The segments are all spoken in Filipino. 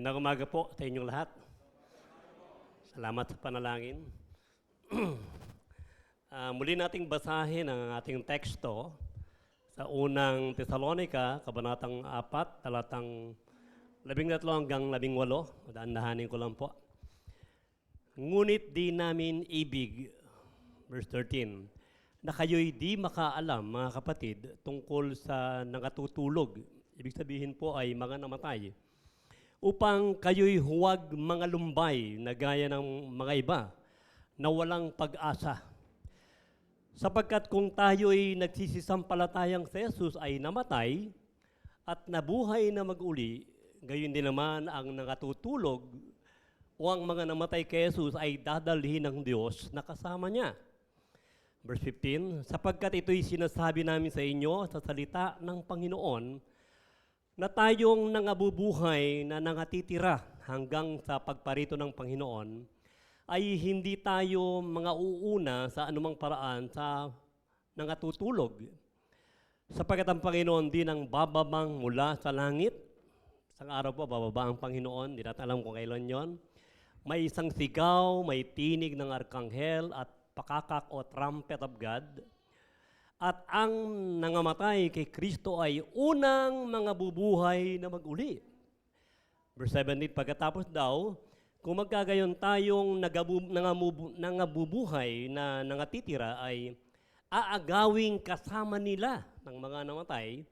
Magandang umaga po sa inyong lahat. Salamat sa panalangin. Muli nating basahin ang ating teksto sa unang Tesalonica, Kabanatang 4, talatang 13 hanggang 18. Dahan-dahanin ko lang po. Ngunit di namin ibig, verse 13, na kayo'y di makaalam, mga kapatid, tungkol sa nangatutulog. Ibig sabihin po ay mga namatay, upang kayo'y huwag mga lumbay na gaya ng mga iba na walang pag-asa. Sapagkat kung tayo'y nagsisisampalatayang si Jesus ay namatay at nabuhay na mag-uli, gayon din naman ang nangatutulog o ang mga namatay kay Jesus ay dadalhin ng Diyos na kasama niya. Verse 15, sapagkat ito'y sinasabi namin sa inyo sa salita ng Panginoon, na tayong nangabubuhay na nangatitira hanggang sa pagparito ng Panginoon, ay hindi tayo mga uuna sa anumang paraan sa nangatutulog. Sapagkat ang Panginoon din ang bababang mula sa langit. Isang araw po, bababa ang Panginoon, hindi natin alam kung kailan yon. May isang sigaw, may tinig ng arkanghel at pakakak o trumpet of God. At ang nangamatay kay Kristo ay unang mga bubuhay na mag-uli. Verse 17, pagkatapos daw, kung magkagayon tayong nangabubuhay na nangatitira ay aagawing kasama nila ng mga namatay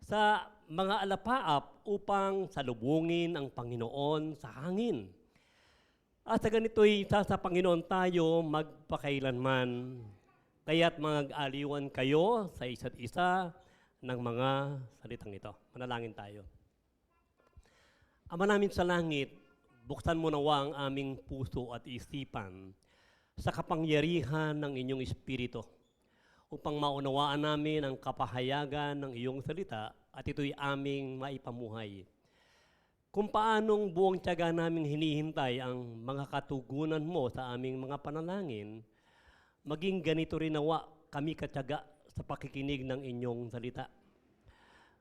sa mga alapaap upang salubungin ang Panginoon sa hangin. At sa ganito'y sa Panginoon tayo magpakailanman. Kaya't mag-aliwan kayo sa isa't isa ng mga salitang ito. Manalangin tayo. Ama namin sa langit, buksan mo nawa ang aming puso at isipan sa kapangyarihan ng inyong Espiritu upang maunawaan namin ang kapahayagan ng iyong salita at ito'y aming maipamuhay. Kung paanong buong tiyaga namin hinihintay ang mga katugunan mo sa aming mga panalangin, maging ganito rin nawa kami katyaga sa pakikinig ng inyong salita.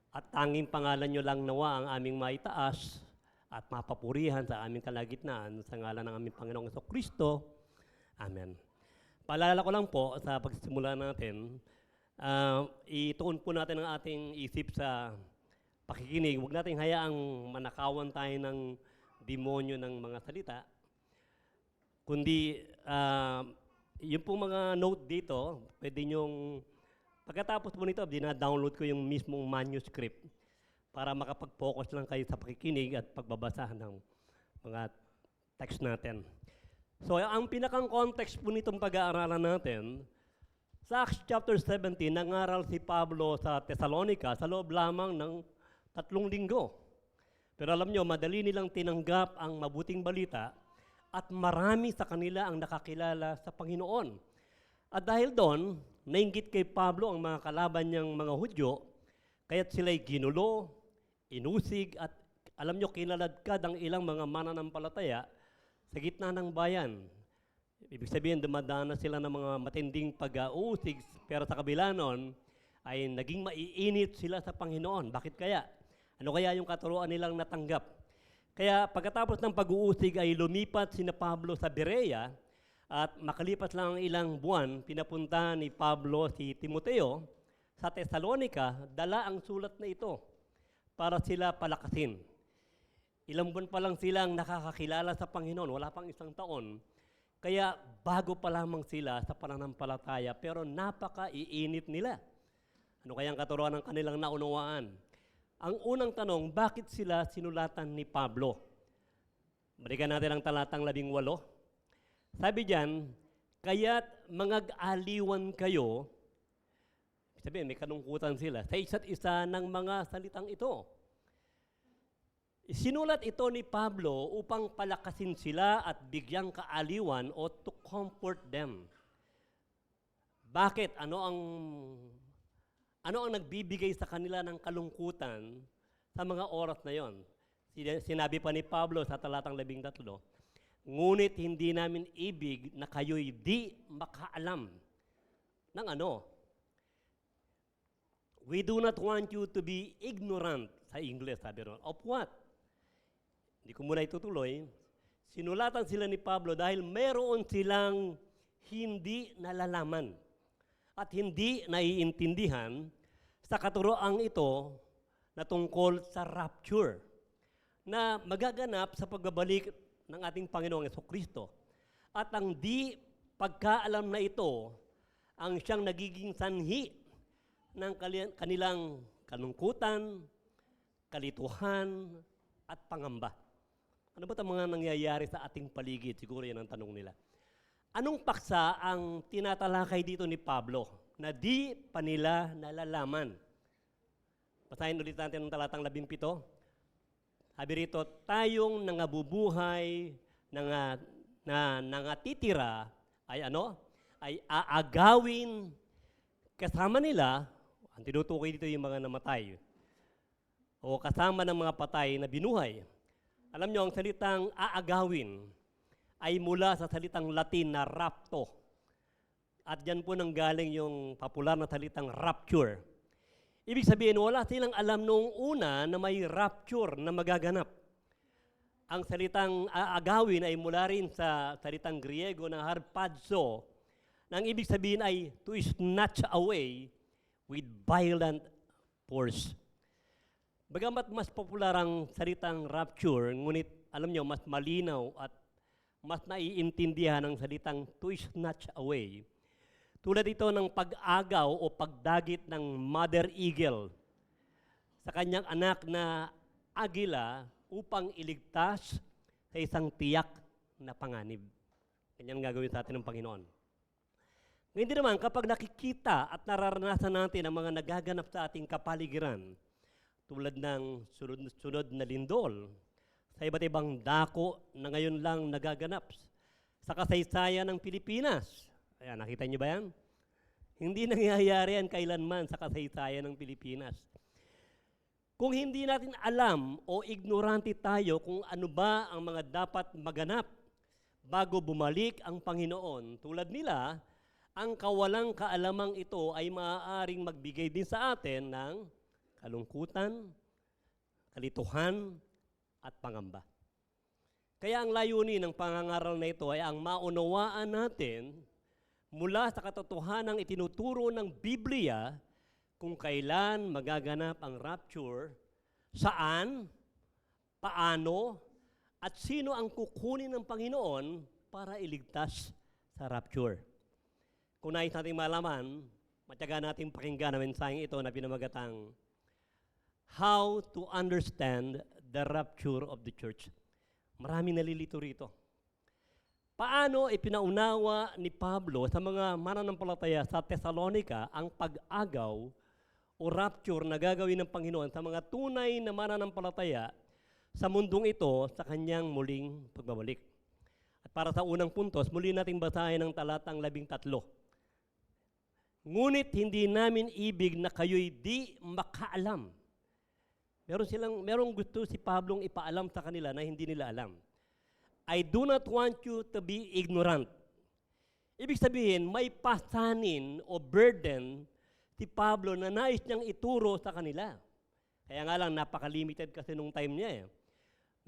At tanging pangalan nyo lang nawa ang aming maitaas at mapapurihan sa aming kalagitnaan sa ngalan ng aming Panginoong Kristo. Amen. Paalala ko lang po sa pagsisimula natin, ituon po natin ang ating isip sa pakikinig. Huwag natin hayaang manakawan tayo ng demonyo ng mga salita, kundi yung pong mga note dito, pwede nyong, pagkatapos po nito, dina-download ko yung mismong manuscript para makapag-focus lang kayo sa pakikinig at pagbabasa ng mga text natin. So, ang pinakang context po nitong pag-aaralan natin, sa Acts chapter 17, nangaral si Pablo sa Thessalonica sa loob lamang ng 3 linggo. Pero alam nyo, madali nilang tinanggap ang mabuting balita at marami sa kanila ang nakakilala sa Panginoon. At dahil doon, nainggit kay Pablo ang mga kalaban niyang mga Hudyo, kaya't sila'y ginulo, inusig, at alam nyo, kinaladkad ang ilang mga mananampalataya sa gitna ng bayan. Ibig sabihin, dumadana sila ng mga matinding pag-uusig, pero sa kabila nun, ay naging maiinit sila sa Panginoon. Bakit kaya? Ano kaya yung katuruan nilang natanggap? Kaya pagkatapos ng pag-uusig ay lumipat sina Pablo sa Berea at makalipas lang ang ilang buwan, pinapunta ni Pablo si Timoteo sa Thessalonica, dala ang sulat na ito para sila palakasin. Ilang buwan pa lang silang nakakakilala sa Panginoon, wala pang 1 taon. Kaya bago pa lamang sila sa pananampalataya, pero napaka-iinit nila. Ano kayang katuruan ng kanilang naunawaan? Ang unang tanong, bakit sila sinulatan ni Pablo? Balikan natin ang talatang 18. Sabi diyan, kaya't mangag-aliwan kayo, sabihin, may kalungkutan sila, sa isa't isa ng mga salitang ito. Sinulat ito ni Pablo upang palakasin sila at bigyang kaaliwan o to comfort them. Bakit? Ano ang nagbibigay sa kanila ng kalungkutan sa mga oras na yon? Sinabi pa ni Pablo sa talatang 13, ngunit hindi namin ibig na kayo'y di makaalam ng ano? We do not want you to be ignorant, sa English sabi ron, of what? hindi ko muna itutuloy, sinulatan sila ni Pablo dahil meron silang hindi nalalaman at hindi naiintindihan sa katuroang ito na tungkol sa rapture na magaganap sa pagbabalik ng ating Panginoong Jesucristo. At ang di pagkaalam na ito ang siyang nagiging sanhi ng kanilang kalungkutan, kalituhan, at pangamba. Ano ba ang mga nangyayari sa ating paligid? Siguro yan ang tanong nila. Anong paksa ang tinatalakay dito ni Pablo na di pa nila nalalaman? Basahin ulit natin ang talatang 17. Sabi rito, tayong nangabubuhay, nangatitira, ay ano? Ay aagawin kasama nila, ang tinutukoy dito yung mga namatay, o kasama ng mga patay na binuhay. Alam nyo, ang salitang aagawin ay mula sa salitang Latin na rapto. At dyan po nanggaling yung popular na salitang rapture. Ibig sabihin, wala silang alam noong una na may rapture na magaganap. Ang salitang aagawin ay mula rin sa salitang Griego na harpazo, na ang ibig sabihin ay to snatch away with violent force. Bagamat mas popular ang salitang rapture, ngunit alam nyo, mas malinaw at mas naiintindihan ang salitang to snatch away. Tulad ito ng pag-agaw o pagdagit ng mother eagle sa kanyang anak na agila upang iligtas sa isang tiyak na panganib. Ganyan gagawin sa atin ng Panginoon. Ngayon din naman, kapag nakikita at nararanasan natin ang mga nagaganap sa ating kapaligiran, tulad ng sunod na lindol, sa iba't ibang dako na ngayon lang nagaganap sa kasaysayan ng Pilipinas. Ayan, nakita niyo ba yan? Hindi nangyayari yan kailanman sa kasaysayan ng Pilipinas. Kung hindi natin alam o ignorante tayo kung ano ba ang mga dapat maganap bago bumalik ang Panginoon, tulad nila, ang kawalang kaalamang ito ay maaaring magbigay din sa atin ng kalungkutan, kalituhan, at pangamba. Kaya ang layunin ng pangangaral na ito ay ang maunawaan natin mula sa katotohanang itinuturo ng Biblia kung kailan magaganap ang rapture, saan, paano, at sino ang kukunin ng Panginoon para iligtas sa rapture. Kung nais natin malaman, matyaga natin pakinggan ang mensaheng ito na pinamagatang How to Understand the Rapture of the Church. Maraming nalilito rito. Paano ipinaunawa ni Pablo sa mga mananampalataya sa Thessalonica ang pag-agaw o rapture na gagawin ng Panginoon sa mga tunay na mananampalataya sa mundong ito sa kanyang muling pagbabalik? At para sa unang puntos, muli nating basahin ang talatang 13. Ngunit hindi namin ibig na kayo'y di makaalam. Merong gusto si Pablong ipaalam sa kanila na hindi nila alam. I do not want you to be ignorant. Ibig sabihin, may pasanin o burden si Pablo na nais niyang ituro sa kanila. Kaya nga lang, napaka-limited kasi nung time niya eh.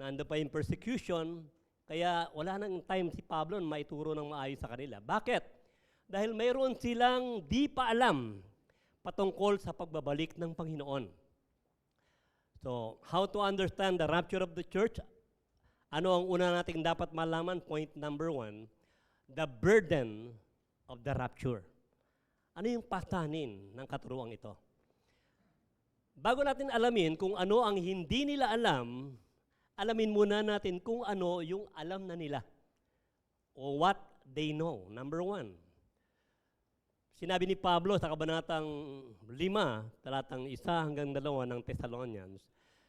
Nando pa yung persecution, kaya wala nang time si Pablo na maituro ng maayos sa kanila. Bakit? Dahil mayroon silang di pa alam patungkol sa pagbabalik ng Panginoon. So, how to understand the rapture of the church? Ano ang una nating dapat malaman? Point number 1, the burden of the rapture. Ano yung pasanin ng katuruang ito? Bago natin alamin kung ano ang hindi nila alam, alamin muna natin kung ano yung alam na nila. O what they know. Number 1. Sinabi ni Pablo sa kabanatang 5, talatang 1 hanggang 2 ng Thessalonians,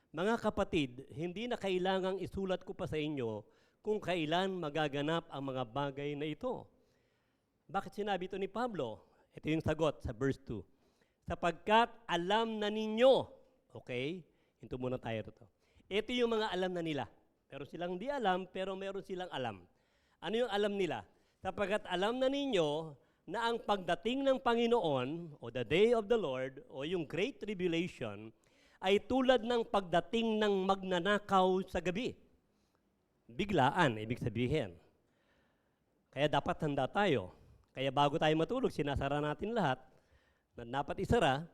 mga kapatid, hindi na kailangang isulat ko pa sa inyo kung kailan magaganap ang mga bagay na ito. Bakit sinabi ito ni Pablo? Ito yung sagot sa verse 2. Sapagkat alam na ninyo, okay? Hinto muna tayo rito. Ito yung mga alam na nila. Pero silang di alam, pero meron silang alam. Ano yung alam nila? Sapagkat alam na ninyo na ang pagdating ng Panginoon o the day of the Lord o yung Great Tribulation ay tulad ng pagdating ng magnanakaw sa gabi. biglaan, ibig sabihin. Kaya dapat handa tayo. Kaya bago tayo matulog, sinasara natin lahat na dapat isara,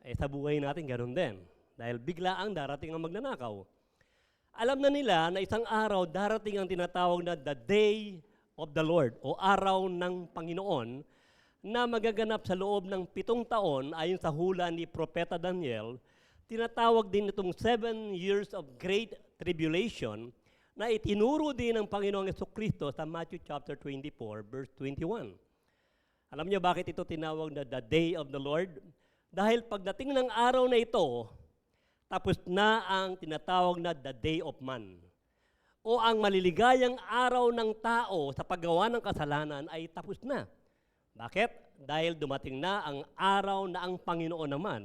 sa buhay natin ganun din. Dahil biglaang darating ang magnanakaw. Alam na nila na isang araw darating ang tinatawag na the day of the Lord o araw ng Panginoon na magaganap sa loob ng 7 taon ayon sa hula ni Propeta Daniel. Tinatawag din itong 7 years of great tribulation na itinuro din ng Panginoong Jesucristo sa Matthew chapter 24, verse 21. Alam niyo bakit ito tinawag na the day of the Lord? Dahil pagdating ng araw na ito, tapos na ang tinatawag na the day of man. O ang maliligayang araw ng tao sa paggawa ng kasalanan ay tapos na. Bakit? Dahil dumating na ang araw na ang Panginoon naman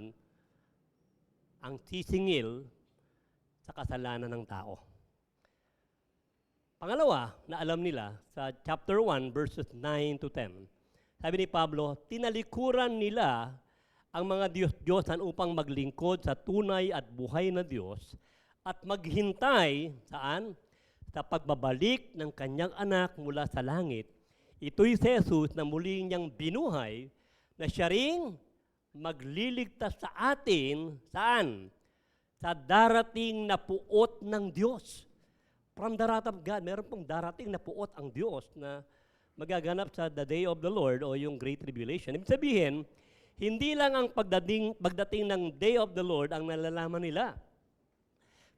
ang sisingil sa kasalanan ng tao. Pangalawa, na alam nila sa chapter 1, verses 9 to 10, sabi ni Pablo, tinalikuran nila ang mga Diyos-Diyosan upang maglingkod sa tunay at buhay na Diyos at maghintay, saan? Sa pagbabalik ng kanyang anak mula sa langit. Ito'y si Jesus na muli niyang binuhay na siya ring magliligtas sa atin, saan? Sa darating na puot ng Diyos. From the wrath of God, meron pong darating na puot ang Diyos na magaganap sa the day of the Lord o yung Great Tribulation. Ibig sabihin, hindi lang ang pagdating ng day of the Lord ang nalalaman nila,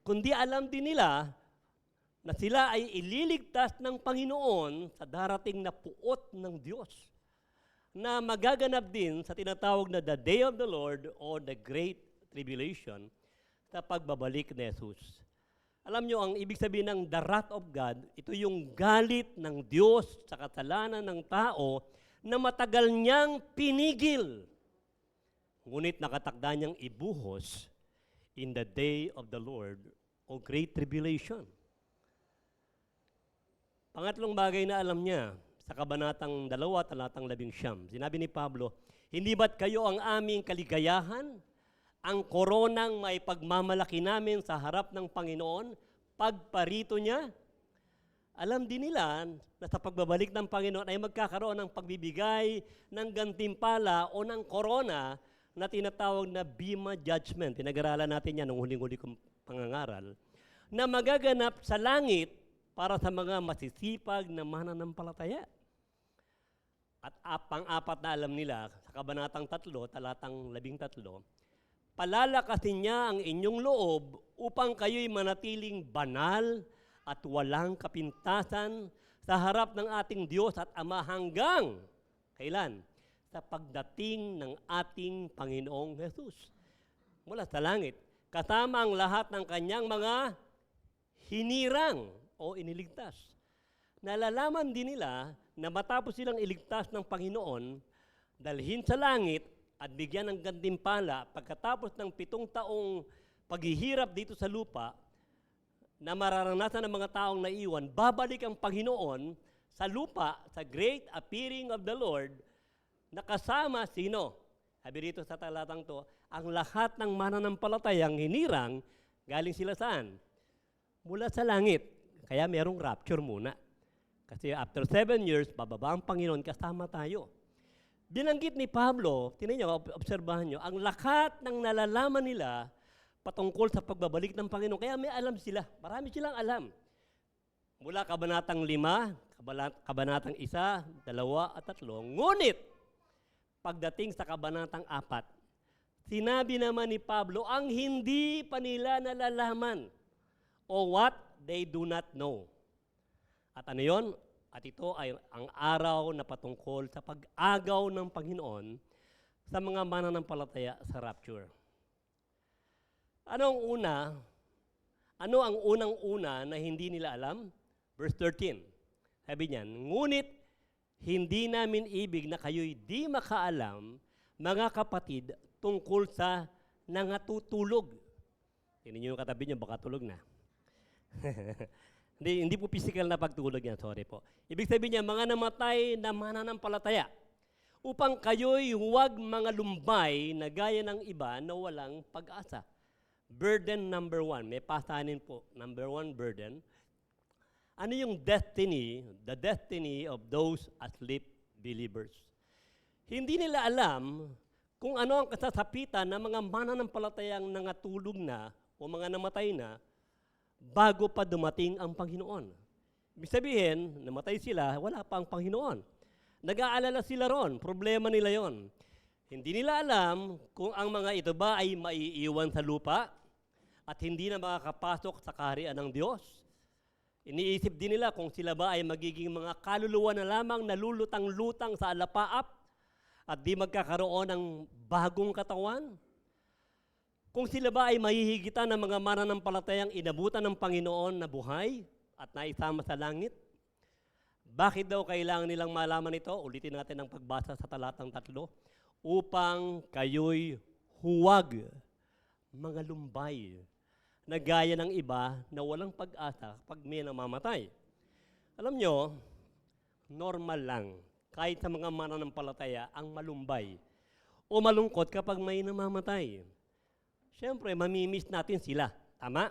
kundi alam din nila na sila ay ililigtas ng Panginoon sa darating na puot ng Diyos na magaganap din sa tinatawag na the day of the Lord o the Great Tribulation sa pagbabalik ni Jesus. Alam nyo, ang ibig sabihin ng the wrath of God, ito yung galit ng Diyos sa kasalanan ng tao na matagal niyang pinigil. Ngunit nakatakda niyang ibuhos in the day of the Lord o Great Tribulation. Pangatlong bagay na alam niya sa Kabanatang 2, talatang 11, sinabi ni Pablo, hindi ba't kayo ang aming kaligayahan? Ang koronang may pagmamalaki namin sa harap ng Panginoon, pagparito niya. Alam din nila na sa pagbabalik ng Panginoon ay magkakaroon ng pagbibigay ng gantimpala o ng korona na tinatawag na Bema Judgment. Pinag-aralan natin yan nung huling-huli kong pangangaral, na magaganap sa langit para sa mga masisipag na mananampalataya. At pang-apat na alam nila sa Kabanatang 3, talatang 13, palalakasin niya ang inyong loob upang kayo'y manatiling banal at walang kapintasan sa harap ng ating Diyos at Ama hanggang, kailan? Sa pagdating ng ating Panginoong Jesus. Mula sa langit, kasama ang lahat ng kanyang mga hinirang o iniligtas. Nalalaman din nila na matapos silang iligtas ng Panginoon, dalhin sa langit at bigyan ng gantimpala pagkatapos ng 7 taong paghihirap dito sa lupa na mararanasan ng mga taong naiwan, babalik ang Panginoon sa lupa, sa great appearing of the Lord, na kasama sino? Sabi rito sa talatang to, ang lahat ng mananampalatayang hinirang, galing sila saan? Mula sa langit. Kaya merong rapture muna. Kasi after 7 years, bababa ang Panginoon, kasama tayo. Binanggit ni Pablo, tinan niyo, obserbahan niyo, ang lahat ng nalalaman nila patungkol sa pagbabalik ng Panginoon. Kaya may alam sila. Marami silang alam. Mula Kabanatang 5, Kabanatang 1, 2, at 3. Ngunit, pagdating sa Kabanatang 4, sinabi naman ni Pablo, ang hindi pa nila nalalaman o what they do not know. At ano yon? At ito ay ang araw na patungkol sa pag-agaw ng Panginoon sa mga mananampalataya sa rapture. Ano ang unang-una na hindi nila alam? Verse 13. Sabi niyan, ngunit hindi namin ibig na kayo'y di makaalam, mga kapatid, tungkol sa nangatutulog. Tingnan niyo yung katabi niyo, baka tulog na. Hindi po physical na pagtulog yan, sorry po. Ibig sabihin niya, mga namatay na mananampalataya, upang kayo'y huwag mga lumbay na gaya ng iba na walang pag-asa. Burden number 1, may pasanin po. Number 1, burden. Ano yung destiny, the destiny of those asleep believers? Hindi nila alam kung ano ang kasasapitan ng mga mananampalatayang nangatulog na o mga namatay na bago pa dumating ang Panginoon. Ibig sabihin, namatay sila, wala pa ang Panginoon. Nag-aalala sila ron, problema nila yon. Hindi nila alam kung ang mga ito ba ay maiiwan sa lupa at hindi na makakapasok sa kaharian ng Diyos. Iniisip din nila kung sila ba ay magiging mga kaluluwa na lamang nalulutang-lutang sa alapaap at di magkakaroon ng bagong katawan. Kung sila ba ay mahihigitan ng mga mananampalatayang inabutan ng Panginoon na buhay at naisama sa langit. Bakit daw kailangan nilang malaman ito? Ulitin natin ang pagbasa sa talatang 3. Upang kayo'y huwag mga lumbay na gaya ng iba na walang pag-asa pag may namamatay. Alam nyo, normal lang kahit sa mga mananampalataya ang malumbay o malungkot kapag may namamatay. Siyempre, mamimiss natin sila. Tama?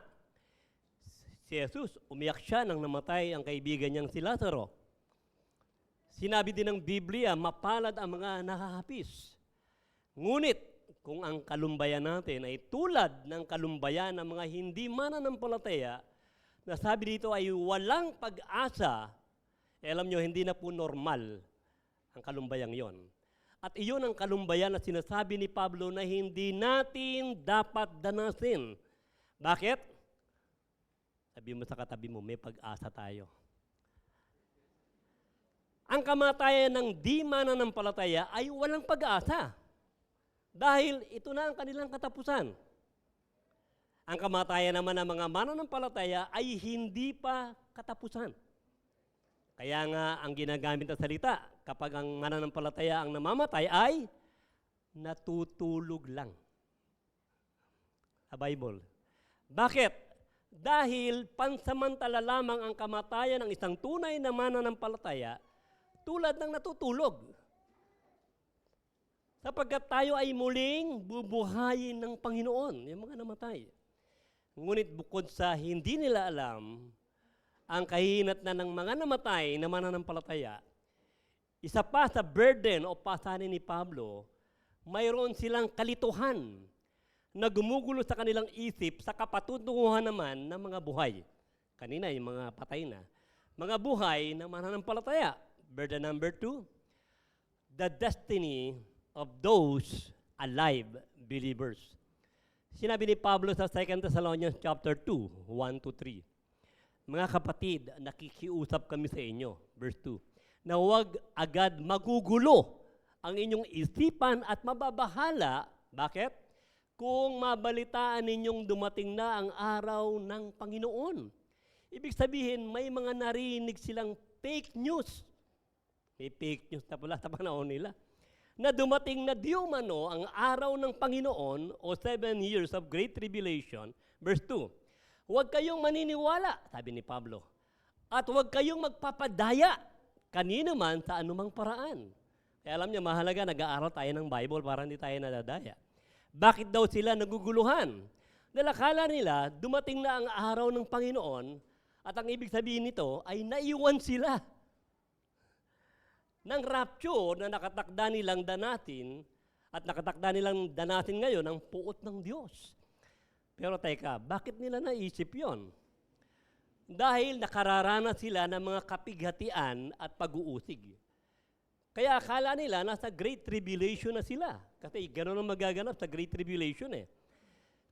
Si Jesus, umiyak siya nang namatay ang kaibigan niyang si Lazaro. Sinabi din ng Biblia, mapalad ang mga nakahapis. Ngunit, kung ang kalumbayan natin ay tulad ng kalumbayan ng mga hindi mananampalataya, na sabi dito ay walang pag-asa, alam nyo, hindi na po normal ang kalumbayang yon. At iyon ang kalumbayan na sinasabi ni Pablo na hindi natin dapat danasin. Bakit? Sabi mo sa katabi mo, may pag-asa tayo. Ang kamatayan ng di mananampalataya ay walang pag-asa. Dahil ito na ang kanilang katapusan. Ang kamatayan naman ng mga mananampalataya ay hindi pa katapusan. Kaya nga ang ginagamit na salita, kapag ang mananampalataya ang namamatay ay natutulog lang. Sa Bible. Bakit? Dahil pansamantala lamang ang kamatayan ng isang tunay na mananampalataya tulad ng natutulog. Sapagkat tayo ay muling bubuhayin ng Panginoon, yung mga namatay. Ngunit bukod sa hindi nila alam ang kahinat na ng mga namatay na mananampalataya, isa pa sa burden o pasanin ni Pablo, mayroon silang kalituhan na gumugulo sa kanilang isip sa kapatutunguhan naman ng mga buhay. Kanina, yung mga patay na. Mga buhay na mananampalataya. Burden number 2, the destiny of those alive believers. Sinabi ni Pablo sa 2 Thessalonians chapter 2, 1-3. Mga kapatid, nakikiusap kami sa inyo, verse 2, na huwag agad magugulo ang inyong isipan at mababahala. Bakit? Kung mabalitaan ninyong dumating na ang araw ng Panginoon. Ibig sabihin, may mga narinig silang fake news. May fake news na pala sa panahon nila. Na dumating na di umano ang araw ng Panginoon o 7 years of great tribulation. Verse 2, huwag kayong maniniwala, sabi ni Pablo, at huwag kayong magpapadaya kanino man sa anumang paraan. Kaya alam niyo, mahalaga nag-aaral tayo ng Bible para hindi tayo nadadaya. Bakit daw sila naguguluhan? Dahil akala nila, dumating na ang araw ng Panginoon at ang ibig sabihin nito ay naiwan sila ng rapture na nakatakda nilang danatin at nakatakda nilang danatin ngayon ang puot ng Diyos. Pero teka, bakit nila naisip yon? Dahil nakararanas sila ng mga kapighatian at pag-uusig. Kaya akala nila nasa Great Tribulation na sila. Kasi gano'n ang magaganap sa Great Tribulation eh.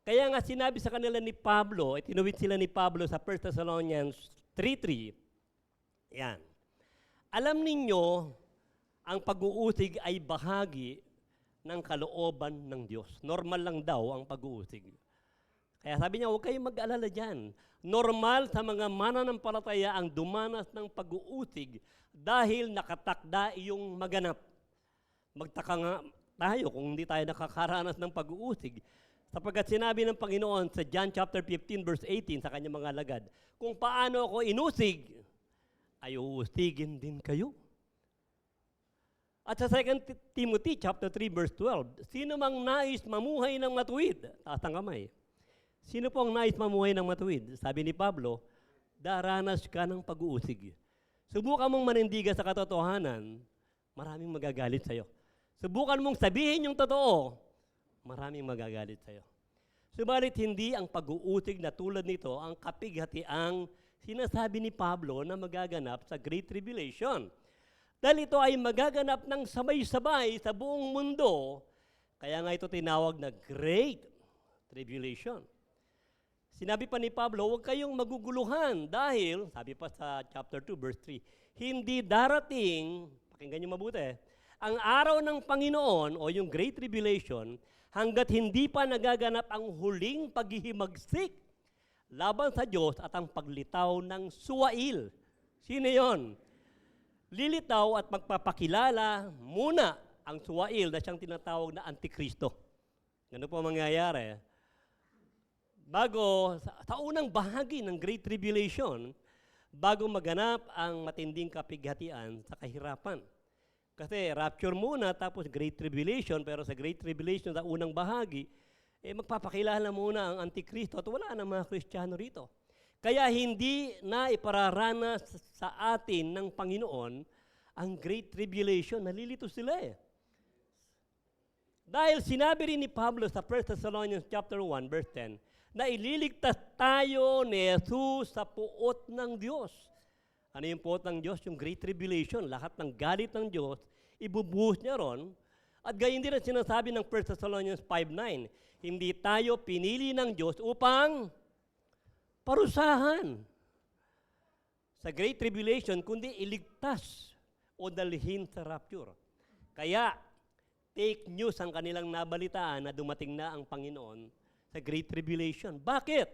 Kaya nga sinabi sa kanila ni Pablo, tinuwid sila ni Pablo sa 1 Thessalonians 3:3. Yan. Alam ninyo, ang pag-uusig ay bahagi ng kalooban ng Diyos. Normal lang daw ang pag-uusig. Kaya sabi niya, huwag kayong mag-alala dyan. Normal sa mga mananampalataya ang dumanas ng pag-uusig dahil nakatakda iyong maganap. Magtaka nga tayo kung hindi tayo nakakaranas ng pag-uusig. Sapagkat sinabi ng Panginoon sa John chapter 15 verse 18 sa kanyang mga alagad, kung paano ako inusig, ay uusigin din kayo. At sa 2 Timothy chapter 3 verse 12, sino mang nais mamuhay ng matuwid, taas ang kamay. Sino pong nais mamuhay ng matuwid? Sabi ni Pablo, daranas ka ng pag-uusig. Subukan mong manindigan sa katotohanan, maraming magagalit sa'yo. Subukan mong sabihin yung totoo, maraming magagalit sa'yo. Subalit hindi ang pag-uusig na tulad nito ang kapighatiang sinasabi ni Pablo na magaganap sa Great Tribulation. Dahil ito ay magaganap ng sabay-sabay sa buong mundo, kaya nga ito tinawag na Great Tribulation. Sinabi pa ni Pablo, huwag kayong maguguluhan dahil, sabi pa sa chapter 2, verse 3, hindi darating, pakinggan niyo mabuti, ang araw ng Panginoon o yung Great Tribulation hanggat hindi pa nagaganap ang huling paghihimagsik laban sa Diyos at ang paglitaw ng suwail. Sino yon? Lilitaw at magpapakilala muna ang suwail na siyang tinatawag na Antikristo. Ganun po mangyayari. Bago, sa unang bahagi ng Great Tribulation, bago maganap ang matinding kapighatian sa kahirapan. Kasi rapture muna, tapos Great Tribulation, pero sa Great Tribulation, sa unang bahagi, magpapakilala muna ang Antikristo at wala na mga Kristiyano rito. Kaya hindi na ipararanas sa atin ng Panginoon ang Great Tribulation. Nalilito sila eh. Dahil sinabi rin ni Pablo sa 1 Thessalonians chapter 1, verse 10, na ililigtas tayo ni Jesus sa puot ng Diyos. Ano yung puot ng Diyos? Yung Great Tribulation. Lahat ng galit ng Diyos, ibubuhos niya ron. At gayon din ang sinasabi ng 1 Thessalonians 5:9, hindi tayo pinili ng Diyos upang parusahan sa Great Tribulation, kundi iligtas o dalhin sa rapture. Kaya, fake news ang kanilang nabalitaan na dumating na ang Panginoon sa Great Tribulation. Bakit?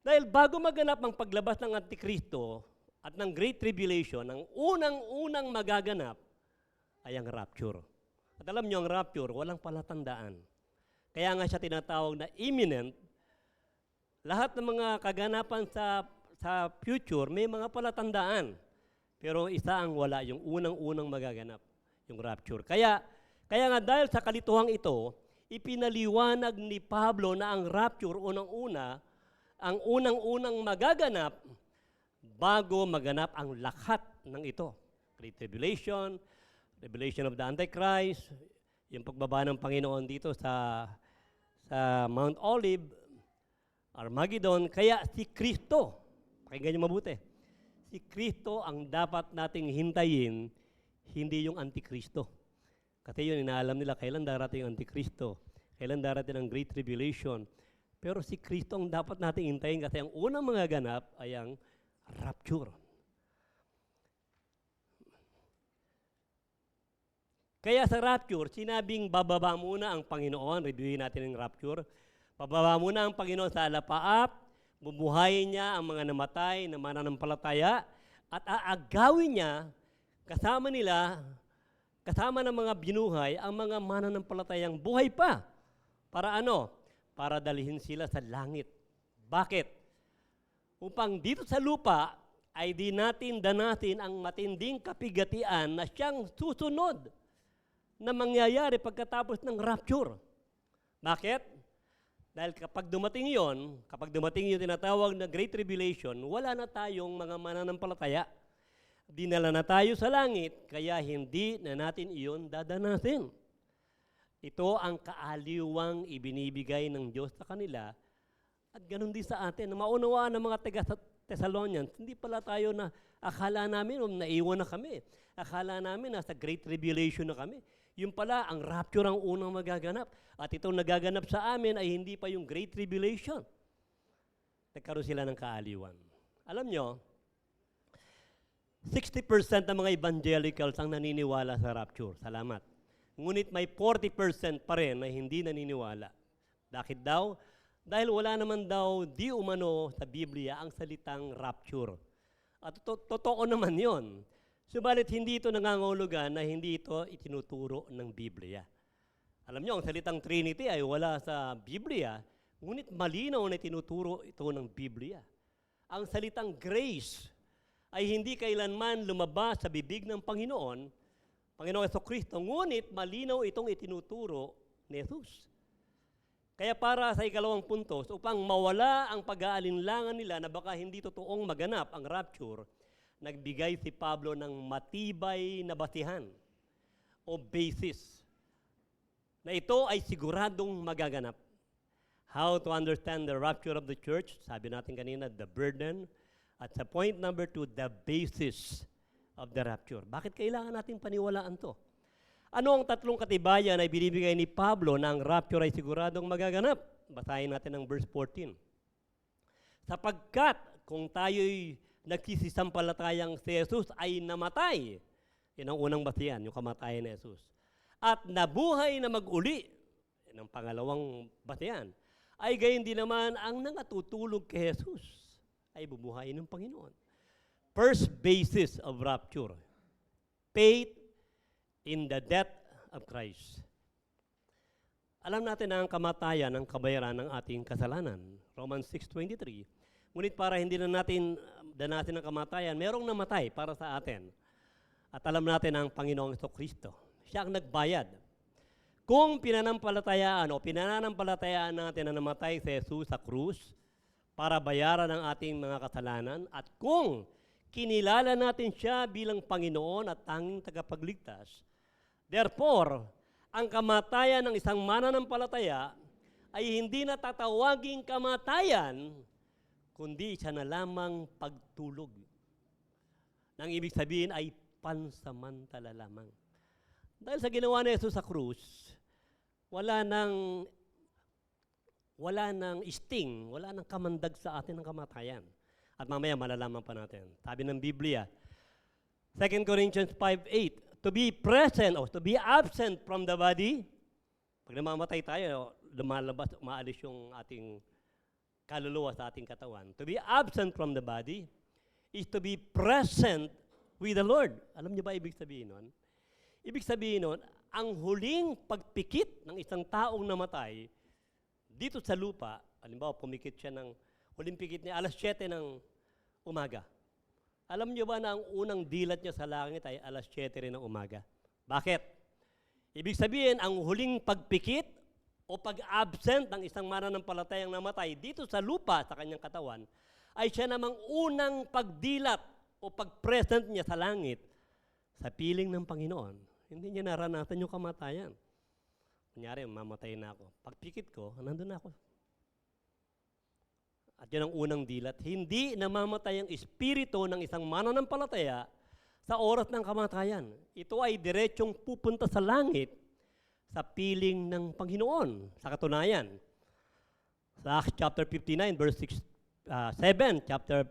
Dahil bago maganap ang paglabas ng Antikristo at ng Great Tribulation, ang unang-unang magaganap ay ang rapture. At alam nyo, ang rapture, walang palatandaan. Kaya nga siya tinatawag na imminent. Lahat ng mga kaganapan sa future, may mga palatandaan. Pero isa ang wala, yung unang-unang magaganap, yung rapture. Kaya nga dahil sa kalituhang ito, ipinaliwanag ni Pablo na ang rapture, unang-una, ang unang-unang magaganap bago maganap ang lahat ng ito. Great Tribulation, Revelation of the Antichrist, yung pagbaba ng Panginoon dito sa Mount Olive, Armageddon. Kaya si Kristo, pakinggan niyo mabuti, si Kristo ang dapat nating hintayin, hindi yung Antikristo. Kasi yun, inaalam nila kailan darating ang Antikristo, kailan darating ang Great Tribulation. Pero si Kristo ang dapat nating hintayin kasi ang unang mga ganap ay ang rapture. Kaya sa rapture, sinabing bababa muna ang Panginoon, reviewin natin ang rapture, bababa muna ang Panginoon sa alapaap, bubuhayin niya ang mga namatay na mananampalataya, at aagawin niya kasama ng mga binuhay, ang mga mananampalatayang buhay pa. Para ano? Para dalhin sila sa langit. Bakit? Upang dito sa lupa ay di natin danasin ang matinding kapigatian na siyang susunod na mangyayari pagkatapos ng rapture. Bakit? Dahil kapag dumating yung tinatawag na Great Tribulation, wala na tayong mga mananampalataya. Dinala na tayo sa langit, kaya hindi na natin iyon dadanasin. Ito ang kaaliwang ibinibigay ng Diyos sa kanila at ganun din sa atin. Na maunawaan ng mga Thessalonians, hindi pala tayo na akala namin naiwan na kami. Akala namin nasa Great Tribulation na kami. Yung pala, ang rapture ang unang magaganap. At itong nagaganap sa amin ay hindi pa yung Great Tribulation. Nagkaroon sila ng kaaliwan. Alam nyo, 60% ng mga evangelicals ang naniniwala sa rapture. Salamat. Ngunit may 40% pa rin na hindi naniniwala. Bakit daw? Dahil wala naman daw di umano sa Biblia ang salitang rapture. At totoo naman yon. Subalit hindi ito nangangahulugan na hindi ito itinuturo ng Biblia. Alam nyo, ang salitang Trinity ay wala sa Biblia, ngunit malinaw na tinuturo ito ng Biblia. Ang salitang grace ay hindi kailanman lumabas sa bibig ng Panginoon Jesucristo, ngunit malinaw itong itinuturo ni Jesus. Kaya para sa ikalawang puntos, upang mawala ang pag-aalinlangan nila na baka hindi totoong maganap ang rapture, nagbigay si Pablo ng matibay na basihan o basis na ito ay siguradong magaganap. How to understand the rapture of the church? Sabi natin kanina, the burden. At sa point number 2, the basis of the rapture. Bakit kailangan natin paniwalaan to? Ano ang tatlong katibayan ay binibigay ni Pablo na ang rapture ay siguradong magaganap? Basahin natin ang verse 14. Sapagkat kung tayo'y nagsisisampalatayang si Jesus ay namatay, yun ang unang basihan, yung kamatayan ni Jesus, at nabuhay na mag-uli, yun ang pangalawang basihan, ay gayon din naman ang nangatutulog kay Jesus ay bubuhayin ng Panginoon. First basis of rapture, faith in the death of Christ. Alam natin na ang kamatayan ang kabayaran ng ating kasalanan. Romans 6:23. Ngunit para hindi na natin danasin ang kamatayan, merong namatay para sa atin. At alam natin ang Panginoong Kristo. Siya ang nagbayad. Kung pinanampalatayaan natin na namatay si Jesus sa krus para bayaran ang ating mga kasalanan, at kung kinilala natin siya bilang Panginoon at tanging tagapagligtas, therefore, ang kamatayan ng isang mananampalataya ay hindi na tatawaging kamatayan, kundi siya na lamang pagtulog. Nang ibig sabihin ay pansamantala lamang. Dahil sa ginawa ni Jesus sa krus, wala nang sting, wala nang kamandag sa atin ng kamatayan. At mamaya malalaman pa natin. Sabi ng Biblia, 2 Corinthians 5:8, to be present or to be absent from the body. Pag namamatay tayo, lumalabas, umaalis yung ating kaluluwa sa ating katawan. To be absent from the body is to be present with the Lord. Alam niyo ba ibig sabihin nun? Ibig sabihin nun, ang huling pagpikit ng isang taong namatay dito sa lupa, halimbawa pumikit siya ng huling pikit niya alas 7 ng umaga. Alam niyo ba na ang unang dilat niya sa langit ay alas 7 rin ng umaga? Bakit? Ibig sabihin, ang huling pagpikit o pag-absent ng isang mananampalatayang namatay dito sa lupa sa kanyang katawan ay siya namang unang pagdilat o pag-present niya sa langit sa piling ng Panginoon. Hindi niya naranasan yung kamatayan. Kunyari, mamatay na ako. Pagpikit ko, nandun na ako. At yun ang unang dilat. Hindi namamatay ang espiritu ng isang mananampalataya sa oras ng kamatayan. Ito ay diretsong pupunta sa langit sa piling ng Panginoon. Sa katunayan, sa Acts chapter 59, verse 7, chapter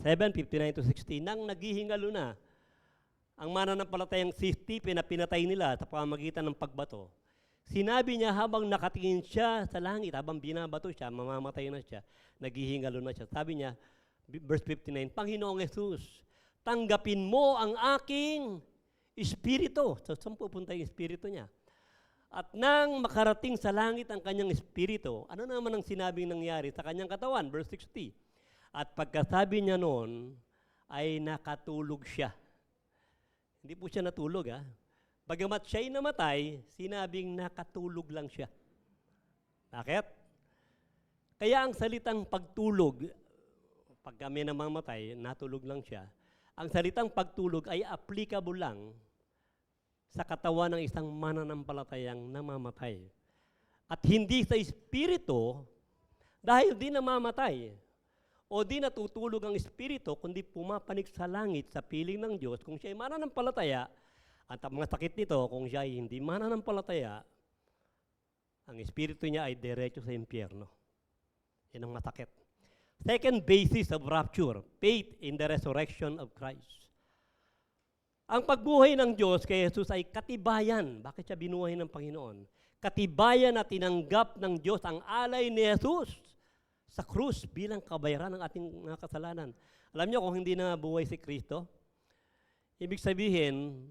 7, 59 to 60, nang naghihingalo na ang mananampalatayang si Stephen na pinatay nila sa pamamagitan ng pagbato, sinabi niya habang nakatingin siya sa langit, habang binabato siya, mamamatay na siya, naghihingalo na siya. Sabi niya, verse 59, Panginoong Jesus, tanggapin mo ang aking espiritu. So, saan pupunta yung espiritu niya? At nang makarating sa langit ang kanyang espiritu, ano naman ang sinabing nangyari sa kanyang katawan? Verse 60. At pagkasabi niya noon, ay nakatulog siya. Hindi po siya natulog, ha? Bagamat siya'y namatay, sinabing nakatulog lang siya. Bakit? Kaya ang salitang pagtulog, pag kami namamatay, natulog lang siya, ang salitang pagtulog ay applicable lang sa katawan ng isang mananampalatayang namamatay. At hindi sa espiritu, dahil di namamatay, o di natutulog ang espiritu, kundi pumapanig sa langit sa piling ng Diyos, kung siya ay mananampalataya, at ang mga sakit nito, kung siya ay hindi mananampalataya, ang espiritu niya ay diretso sa impyerno. Yan ang masakit. Second basis of rapture, faith in the resurrection of Christ. Ang pagbuhay ng Diyos kay Jesus ay katibayan. Bakit siya binuhay ng Panginoon? Katibayan na tinanggap ng Diyos ang alay ni Jesus sa krus bilang kabayaran ng ating mga kasalanan. Alam niyo kung hindi na buhay si Kristo, ibig sabihin,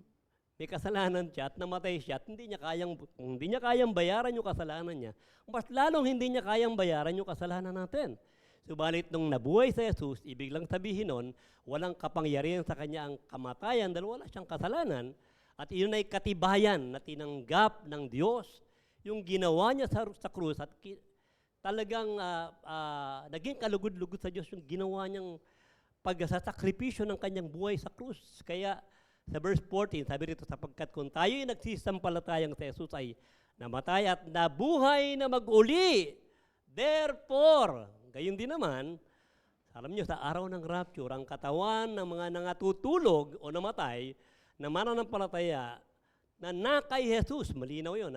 may kasalanan siya at namatay siya at hindi niya kayang bayaran yung kasalanan niya, mas lalong hindi niya kayang bayaran yung kasalanan natin. Subalit nung nabuhay sa Jesus, ibig lang sabihin nun, walang kapangyarihan sa kanya ang kamatayan dahil wala siyang kasalanan at iyon ay katibayan na tinanggap ng Diyos yung ginawa niya sa krus at talagang naging kalugod-lugod sa Diyos yung ginawa niyang pagsasakripisyo ng kanyang buhay sa krus. Kaya sa verse 14, sabi rito, sapagkat kung tayo'y nagsisampalatayang sa Jesus ay namatay at nabuhay na mag-uli. Therefore, gayon din naman, alam niyo, sa araw ng rapture, ang katawan ng mga nangatutulog o namatay na mananampalataya na na kay Jesus, malinaw yun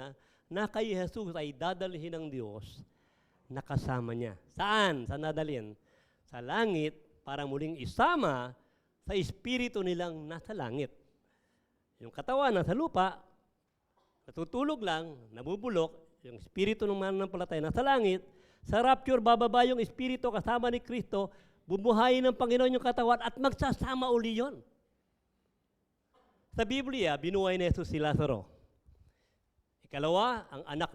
na kay Jesus ay dadalhin ng Diyos na kasama niya. Saan? Saan dadalhin? Sa langit para muling isama sa espiritu nilang nasa langit. Yung katawan nasa lupa, natutulog lang, nabubulok, yung espiritu ng mananampalataya nasa langit, sa rapture, bababa yung espiritu kasama ni Kristo, bubuhayin ng Panginoon yung katawan at magsasama uli yun. Sa Biblia, binuhay ni Jesus si Lazaro. Ikalawa, ang anak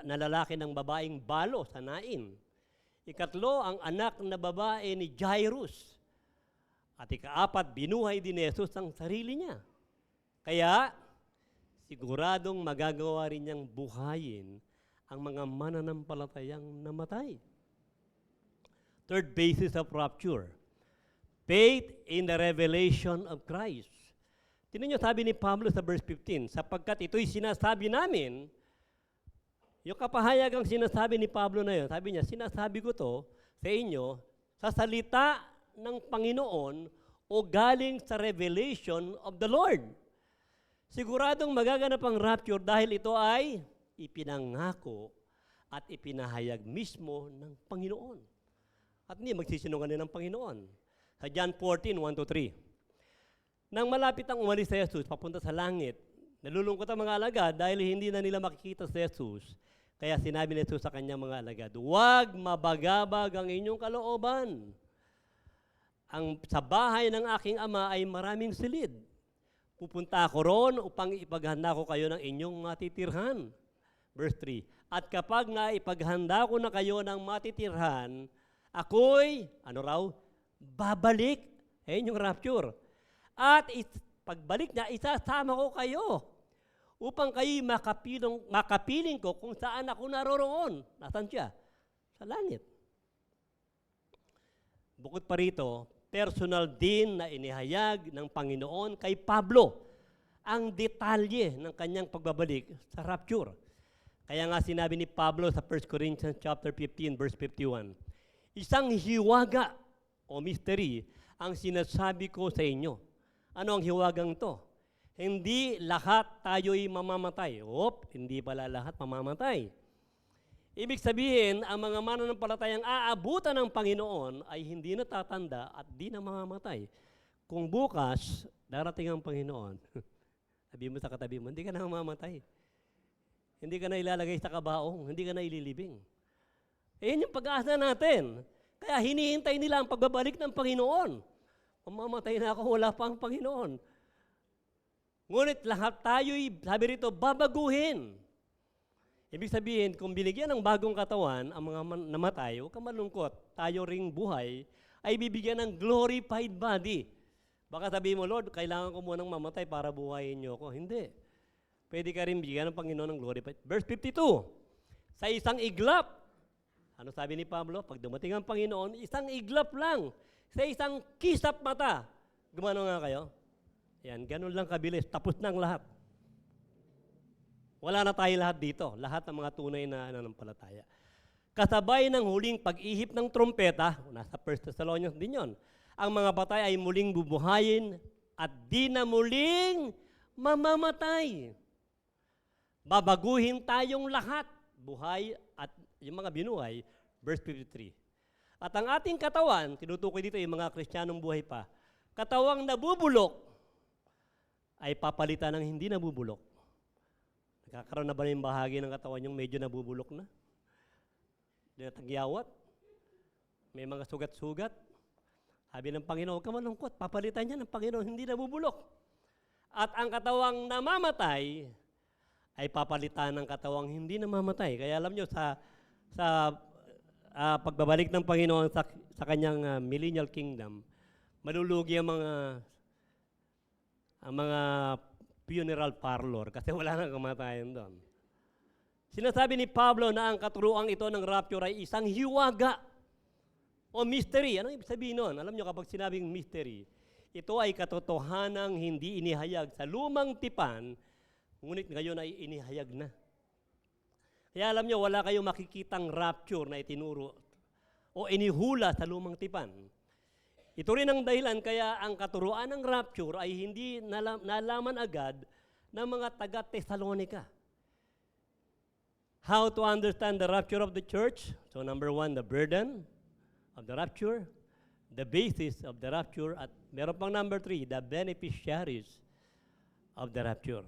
na lalaki ng babaeng balo sa Nain. Ikatlo, ang anak na babae ni Jairus. At ikaapat, binuhay din ni Jesus ang sarili niya. Kaya, siguradong magagawa rin niyang buhayin ang mga mananampalatayang namatay. Third basis of rapture, faith in the revelation of Christ. Tingnan niyo, sabi ni Pablo sa verse 15, sapagkat ito'y sinasabi namin, yung kapahayagang sinasabi ni Pablo na yun, sabi niya, sinasabi ko to sa inyo sa salita ng Panginoon o galing sa revelation of the Lord. Siguradong magaganap ang rapture dahil ito ay ipinangako at ipinahayag mismo ng Panginoon. At hindi magsisinungaling ng Panginoon. Sa John 14, 1-3. Nang malapit ang umalis si Jesus, papunta sa langit, nalulungkot ang mga alagad dahil hindi na nila makikita si Jesus. Kaya sinabi ni Jesus sa kanyang mga alagad, huwag mabagabag ang inyong kalooban. Sa bahay ng aking ama ay maraming silid. Pupunta ako roon upang ipaghanda ko kayo ng inyong matitirhan. Verse 3, at kapag nga ipaghanda ko na kayo ng matitirhan, ako'y, babalik. Ayun yung rapture. At pagbalik niya, isasama ko kayo upang kayo makapiling ko kung saan ako naroroon. Nasaan siya? Sa langit. Bukod pa rito, personal din na inihayag ng Panginoon kay Pablo ang detalye ng kanyang pagbabalik sa rapture. Kaya nga sinabi ni Pablo sa 1 Corinthians chapter 15, verse 51, isang hiwaga o mystery ang sinasabi ko sa inyo. Ano ang hiwagang to? Hindi lahat tayo'y mamamatay. Hindi pala lahat mamamatay. Ibig sabihin, ang mga mananampalatayang aabutan ng Panginoon ay hindi natatanda at di na mamamatay. Kung bukas, darating ang Panginoon, sabi mo sa katabi mo, hindi ka na mamamatay. Hindi ka na ilalagay sa kabaong, hindi ka na ililibing. Yan yung pag-asa natin. Kaya hinihintay nila ang pagbabalik ng Panginoon. Mamamatay na ako, wala pa ang Panginoon. Ngunit lahat tayo'y, sabi rito, babaguhin. Ibig sabihin, kung binigyan ng bagong katawan ang mga namatay, huwag ka malungkot. Tayo ring buhay ay bibigyan ng glorified body. Baka sabihin mo, Lord, kailangan ko munang mamatay para buhayin niyo ako. Hindi. Pwede ka rin bigyan ng Panginoon ng glorified. Verse 52, sa isang iglap, ano sabi ni Pablo? Pag dumating ang Panginoon, isang iglap lang. Sa isang kisap mata. Gumano nga kayo? Yan, ganun lang kabilis. Tapos na ang lahat. Wala na tayo lahat dito. Lahat ng mga tunay na nananampalataya. Kasabay ng huling pag-ihip ng trompeta, nasa 1 Thessalonians din yon, ang mga patay ay muling bubuhayin at di na muling mamamatay. Babaguhin tayong lahat. Buhay at yung mga binuhay, verse 53. At ang ating katawan, tinutukoy dito yung mga Kristiyanong buhay pa, katawang nabubulok ay papalitan ng hindi nabubulok. Nagkakaroon na ba yung bahagi ng katawan yung medyo nabubulok na? Hindi na tagyawat? May mga sugat-sugat? Sabi ng Panginoon, huwag ka malungkot, papalitan niya ng Panginoon, hindi nabubulok. At ang katawang namamatay ay papalitan ng katawang hindi namamatay. Kaya alam nyo, sa pagbabalik ng Panginoon sa kanyang millennial kingdom, malulugi ang mga funeral parlor kasi wala nang kamatayan doon. Sinasabi ni Pablo na ang katuruang ito ng rapture ay isang hiwaga o mystery. Ano ibig sabihin nun? Alam nyo, kapag sinabing mystery, ito ay katotohanang hindi inihayag sa lumang tipan, ngunit ngayon ay inihayag na. Kaya alam nyo, wala kayong makikitang rapture na itinuro o inihula sa lumang tipan. Ito rin ang dahilan kaya ang katuruan ng rapture ay hindi nalaman agad ng mga taga-Thessalonica. How to understand the rapture of the church? So number 1, the burden of the rapture, the basis of the rapture, at meron pang number 3, the beneficiaries of the rapture.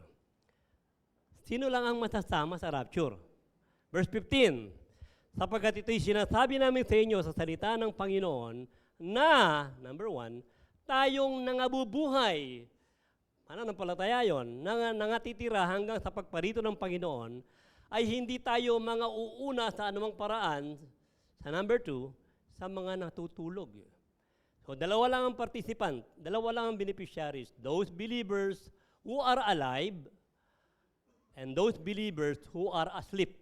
Sino lang ang masasama sa rapture? Verse 15, sapagkat ito'y sinasabi namin sa inyo sa salita ng Panginoon na, number 1, tayong nangabubuhay. Pananampalataya yun, nangatitira hanggang sa pagparito ng Panginoon, ay hindi tayo mga uuna sa anumang paraan, sa number 2, sa mga natutulog. So, dalawa lang ang participant, dalawa lang ang beneficiaries, those believers who are alive and those believers who are asleep.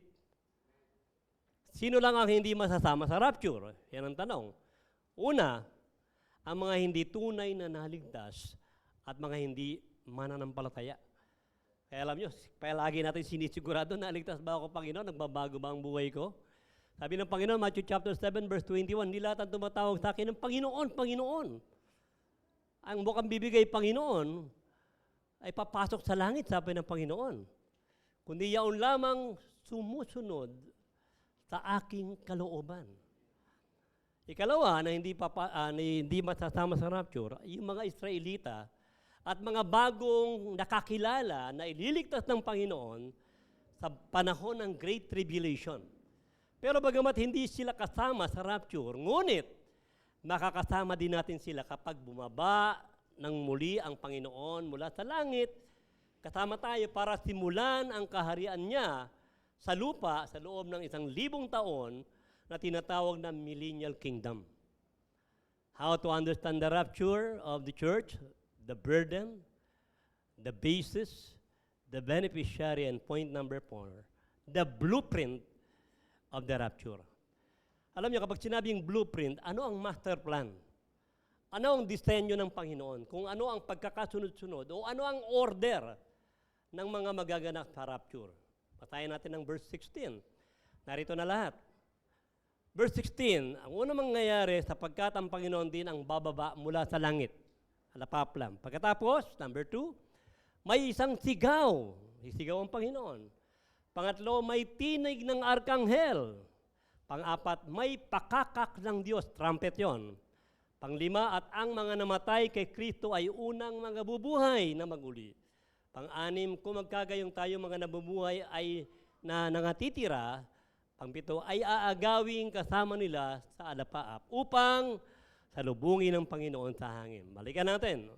Sino lang ang hindi masasama sa rapture? Yan ang tanong. Una, ang mga hindi tunay na naligtas at mga hindi mananampalataya. Kaya alam nyo, palagi natin sinisigurado na ligtas ba ako, Panginoon? Nagbabago ba ang buhay ko? Sabi ng Panginoon, Matthew chapter 7, verse 21, hindi lahat ang tumatawag sa akin ng Panginoon, Panginoon. Ang bukang bibigay, Panginoon, ay papasok sa langit, sabi ng Panginoon. Kundi yaon lamang sumusunod sa aking kalooban. Ikalawa, na hindi masasama sa rapture, yung mga Israelita, at mga bagong nakakilala na ililigtas ng Panginoon sa panahon ng Great Tribulation. Pero bagamat hindi sila kasama sa rapture, ngunit makakasama din natin sila kapag bumaba ng muli ang Panginoon mula sa langit, kasama tayo para simulan ang kaharian niya sa lupa sa loob ng 1,000 taon na tinatawag na Millennial Kingdom. How to understand the rapture of the church? The burden, the basis, the beneficiary, and point number 4, the blueprint of the rapture. Alam niyo, kapag sinabing blueprint, ano ang master plan? Ano ang disenyo ng Panginoon? Kung ano ang pagkakasunod-sunod o ano ang order ng mga magaganap sa rapture. Patayin natin ang verse 16. Narito na lahat. Verse 16, ang unang mangyayari sapagkat ang Panginoon din ang bababa mula sa langit. Alapaplam. Pagkatapos, number 2, may isang sigaw. Isigaw ang Panginoon. Pangatlo, may tinig ng arkanghel. Pang-apat, may pakakak ng Diyos. Trumpet yon. Pang-5, at ang mga namatay kay Kristo ay unang mga bubuhay na maguli. Pang-6, kung magkagayong tayo mga nabubuhay ay na nangatitira, pang-7, ay aagawing kasama nila sa alapaap upang salubungin ng Panginoon sa hangin. Balikan natin.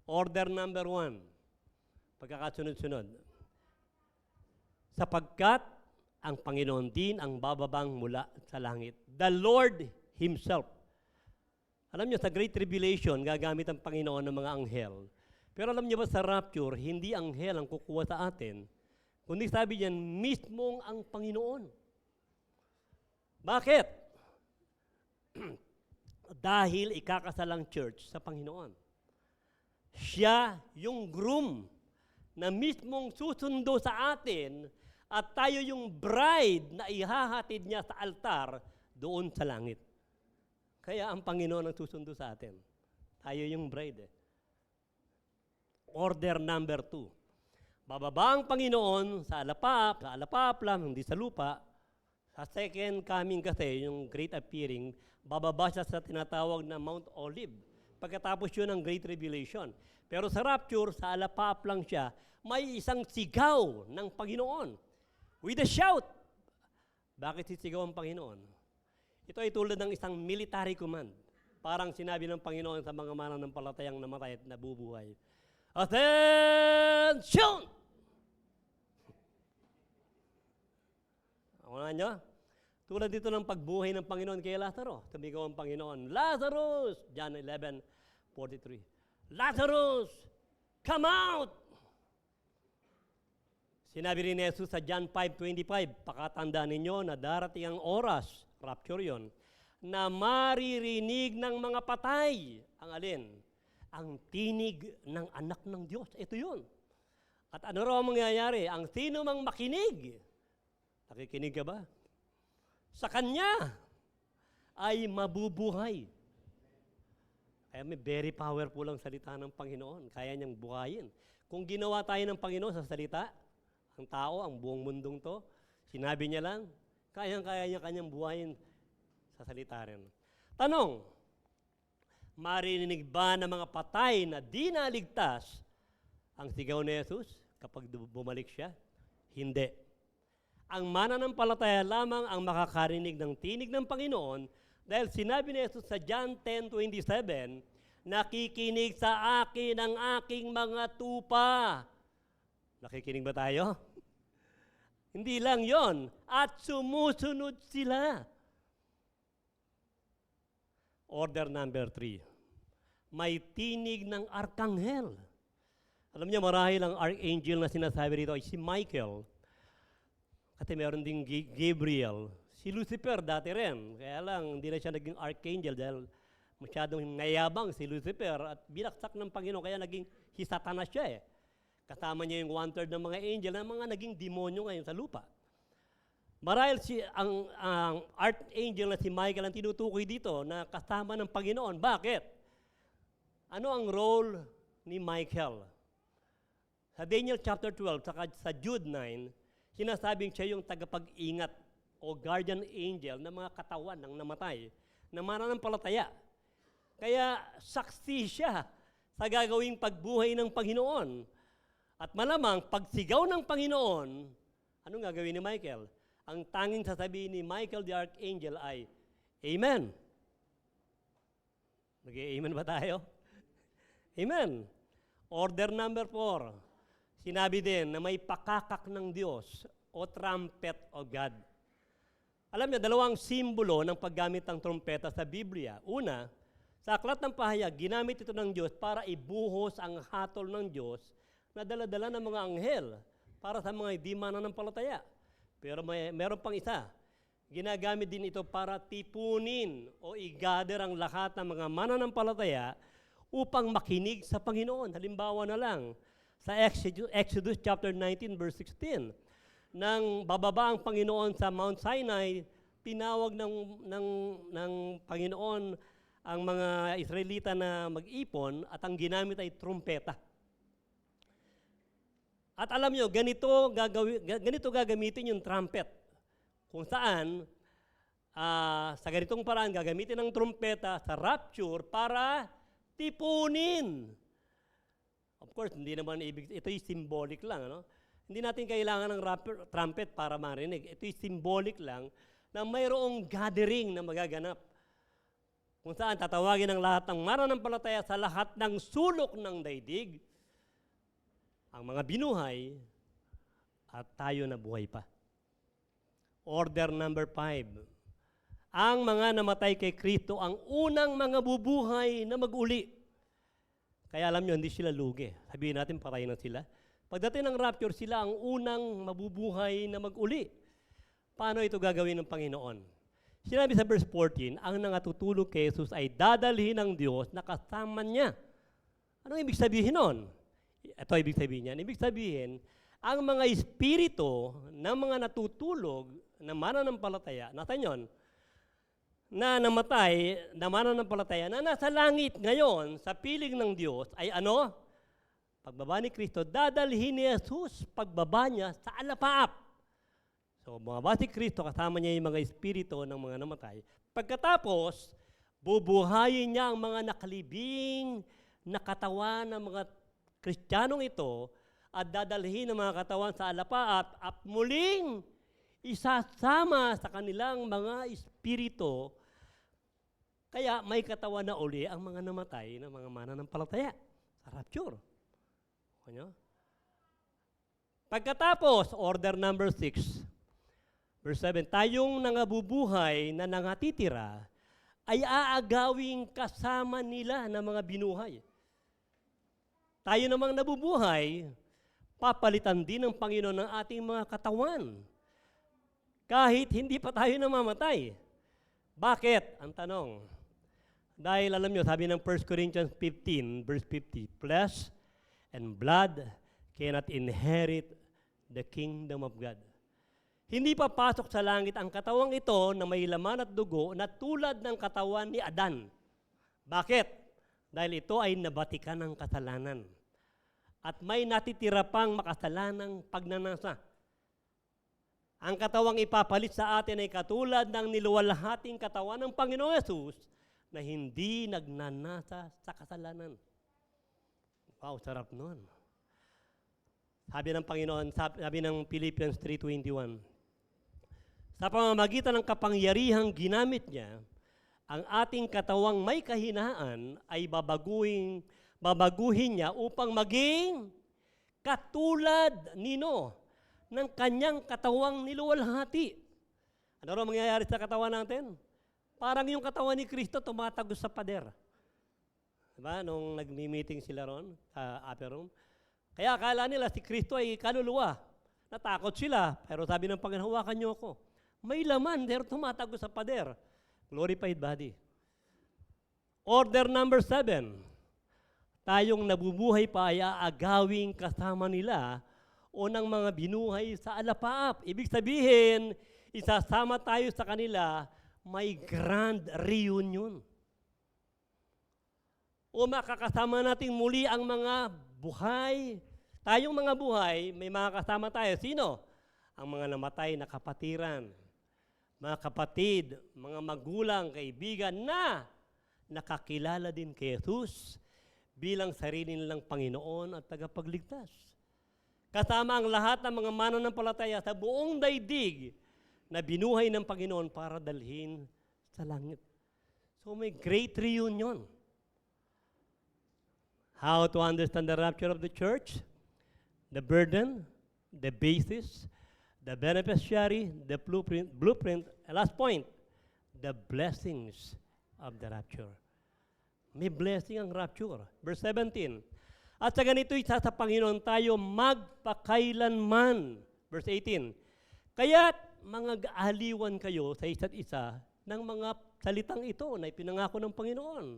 Order number 1. Pagkakasunod-sunod. Sapagkat ang Panginoon din ang bababang mula sa langit. The Lord Himself. Alam niyo, sa Great Tribulation, gagamit ang Panginoon ng mga anghel. Pero alam niyo ba sa rapture, hindi anghel ang kukuha sa atin, kundi sabi niyan, mismong ang Panginoon. Bakit? Dahil ikakasalang church sa Panginoon. Siya yung groom na mismong susundo sa atin at tayo yung bride na ihahatid niya sa altar doon sa langit. Kaya ang Panginoon ang susundo sa atin. Tayo yung bride. Order number 2. Bababa ang Panginoon sa alapap lang, hindi sa lupa. Sa second coming kasi, yung great appearing, bababa siya sa tinatawag na Mount Olive. Pagkatapos yun ng Great Revelation. Pero sa rapture, sa alapap lang siya, may isang sigaw ng Panginoon. With a shout. Bakit sisigaw ang Panginoon? Ito ay tulad ng isang military command. Parang sinabi ng Panginoon sa mga mananampalatayang namatay at nabubuhay. Attention! Ako na nyo? Tulad dito ng pagbuhay ng Panginoon kay Lazaro. Tumigaw ang Panginoon, Lazarus! John 11:43. Lazarus, come out! Sinabi rin ni Jesus sa John 5:25, pakatandaan ninyo na darating ang oras, rapture yon, na maririnig ng mga patay. Ang alin? Ang tinig ng anak ng Diyos. Ito yun. At ano raw ang mangyayari? Ang sino mang makinig, nakikinig ka ba? Sa Kanya ay mabubuhay. Kaya may very powerful ang salita ng Panginoon. Kaya niyang buhayin. Kung ginawa tayo ng Panginoon sa salita, ang tao, ang buong mundong to, sinabi niya lang, kayang-kaya niya kanyang buhayin sa salita rin. Tanong, marinig ba ng mga patay na di naligtas ang sigaw ni Jesus kapag bumalik siya? Hindi. Ang mananampalataya lamang ang makakarinig ng tinig ng Panginoon dahil sinabi ni Jesus sa John 10:27, nakikinig sa akin ang aking mga tupa. Nakikinig ba tayo? Hindi lang yon, at sumusunod sila. Order number 3. May tinig ng arkanghel. Alam niyo, marahil ang archangel na sinasabi rito ay si Michael. Kasi meron ding Gabriel. Si Lucifer dati rin. Kaya lang, hindi na siya naging archangel dahil masyadong nayabang si Lucifer at binaksak ng Panginoon. Kaya naging Satanas siya eh. Kasama niya yung 1/3 ng mga angel na mga naging demonyo ngayon sa lupa. Marahil ang archangel na si Michael ang tinutukoy dito na kasama ng Panginoon. Bakit? Ano ang role ni Michael? Sa Daniel chapter 12, sa Jude 9, sinasabing siya yung tagapag-ingat o guardian angel ng mga katawan ng namatay na mananampalataya. Kaya saksi siya sa gagawing pagbuhay ng Panginoon. At malamang, pagsigaw ng Panginoon, anong gagawin ni Michael? Ang tanging sasabihin ni Michael the Archangel ay, Amen. Nag-amen ba tayo? Amen. Order number 4. Sinabi din na may pakakak ng Diyos o trumpet of God. Alam niyo, dalawang simbolo ng paggamit ng trumpeta sa Biblia. Una, sa Aklat ng Pahayag, ginamit ito ng Diyos para ibuhos ang hatol ng Diyos na dala-dala ng mga anghel para sa mga di mananampalataya. Pero meron pang isa. Ginagamit din ito para tipunin o i-gather ang lahat ng mga mananampalataya upang makinig sa Panginoon. Halimbawa na lang, sa Exodus chapter 19 verse 16, nang bababa ang Panginoon sa Mount Sinai, tinawag ng Panginoon ang mga Israelita na mag-ipon at ang ginamit ay trumpeta. At alam nyo, ganito gagamitin yung trumpet. Kung saan, sa ganitong paraan, gagamitin ng trumpeta sa rapture para tipunin. Of course, hindi naman ito'y symbolic lang. Ano? Hindi natin kailangan ng trumpet para marinig. Ito'y symbolic lang na mayroong gathering na magaganap. Kung saan tatawagin ang lahat ng mananampalataya sa lahat ng sulok ng daigdig, ang mga binuhay, at tayo na buhay pa. Order number 5. Ang mga namatay kay Kristo ang unang mga bubuhay na mag-uli. Kaya alam nyo, hindi sila lugi. Sabihin natin, patay na sila. Pagdating ng rapture, sila ang unang mabubuhay na mag-uli. Paano ito gagawin ng Panginoon? Sinabi sa verse 14, ang nangatutulog kay Jesus ay dadalhin ng Diyos na kasama niya. Anong ibig sabihin nun? Ito ibig sabihin niyan. Ibig sabihin, ang mga espiritu ng mga natutulog na mananampalataya, natin yun, na namatay, na mananampalataya, na nasa langit ngayon, sa piling ng Diyos, ay ano? Pagbaba ni Kristo, dadalhin ni Jesus pagbaba niya sa alapaap. So, bumaba si Kristo, kasama niya yung mga espiritu ng mga namatay. Pagkatapos, bubuhayin niya ang mga nakalibing na katawan ng mga Kristiyanong ito at dadalhin ang mga katawan sa alapaap at muling isasama sa kanilang mga espiritu. Kaya may katawan na uli ang mga namatay ng mga mananampalataya sa rapture. Ano? Pagkatapos, order number 6, verse 7, tayong nangabubuhay na nangatitira ay aagawing kasama nila ng mga binuhay. Tayo namang nabubuhay, papalitan din ng Panginoon ng ating mga katawan. Kahit hindi pa tayo namamatay. Bakit? Ang tanong. Dahil alam nyo, sabi ng 1 Corinthians 15, verse 50, flesh and blood cannot inherit the kingdom of God. Hindi pa pasok sa langit ang katawang ito na may laman at dugo na tulad ng katawan ni Adan. Bakit? Dahil ito ay nabatikan ng kasalanan. At may natitira pang makasalanang pagnanasa. Ang katawang ipapalit sa atin ay katulad ng niluwalhating katawan ng Panginoong Yesus na hindi nagnanasa sa kasalanan. Wow, sarap nun. Sabi ng Panginoon, sabi ng Philippians 3:21, sa pamamagitan ng kapangyarihang ginamit niya, ang ating katawang may kahinaan ay babaguhin niya upang maging katulad ng kanyang katawang niluwalhati. Ano rin mangyayari sa katawan natin? Parang yung katawan ni Kristo tumatagos sa pader. Diba? Nung nag-meeting sila ron sa upper room. Kaya akala nila si Kristo ay kaluluwa. Natakot sila. Pero sabi ng Panginoon, hawakan niyo ako. May laman, pero tumatagos sa pader. Glorified body. Order number 7. Tayong nabubuhay pa ay aagawing kasama nila o ng mga binuhay sa alapaap. Ibig sabihin, isasama tayo sa kanila, may grand reunion. O makakasama natin muli ang mga buhay. Tayong mga buhay, may mga kasama tayo. Sino? Ang mga namatay na kapatiran, mga kapatid, mga magulang, kaibigan na nakakilala din kay Jesus bilang sarili nilang Panginoon at tagapagligtas. Kasama ang lahat ng mga mananampalataya sa buong daigdig na binuhay ng Panginoon para dalhin sa langit. So may great reunion. How to understand the rapture of the church? The burden, the basis, the beneficiary, the blueprint, and last point, the blessings of the rapture. May blessing ang rapture. Verse 17. At sa ganito'y sa Panginoon tayo magpakailanman. Verse 18. Kaya't mga gaaliwan kayo sa isa't isa ng mga salitang ito na ipinangako ng Panginoon.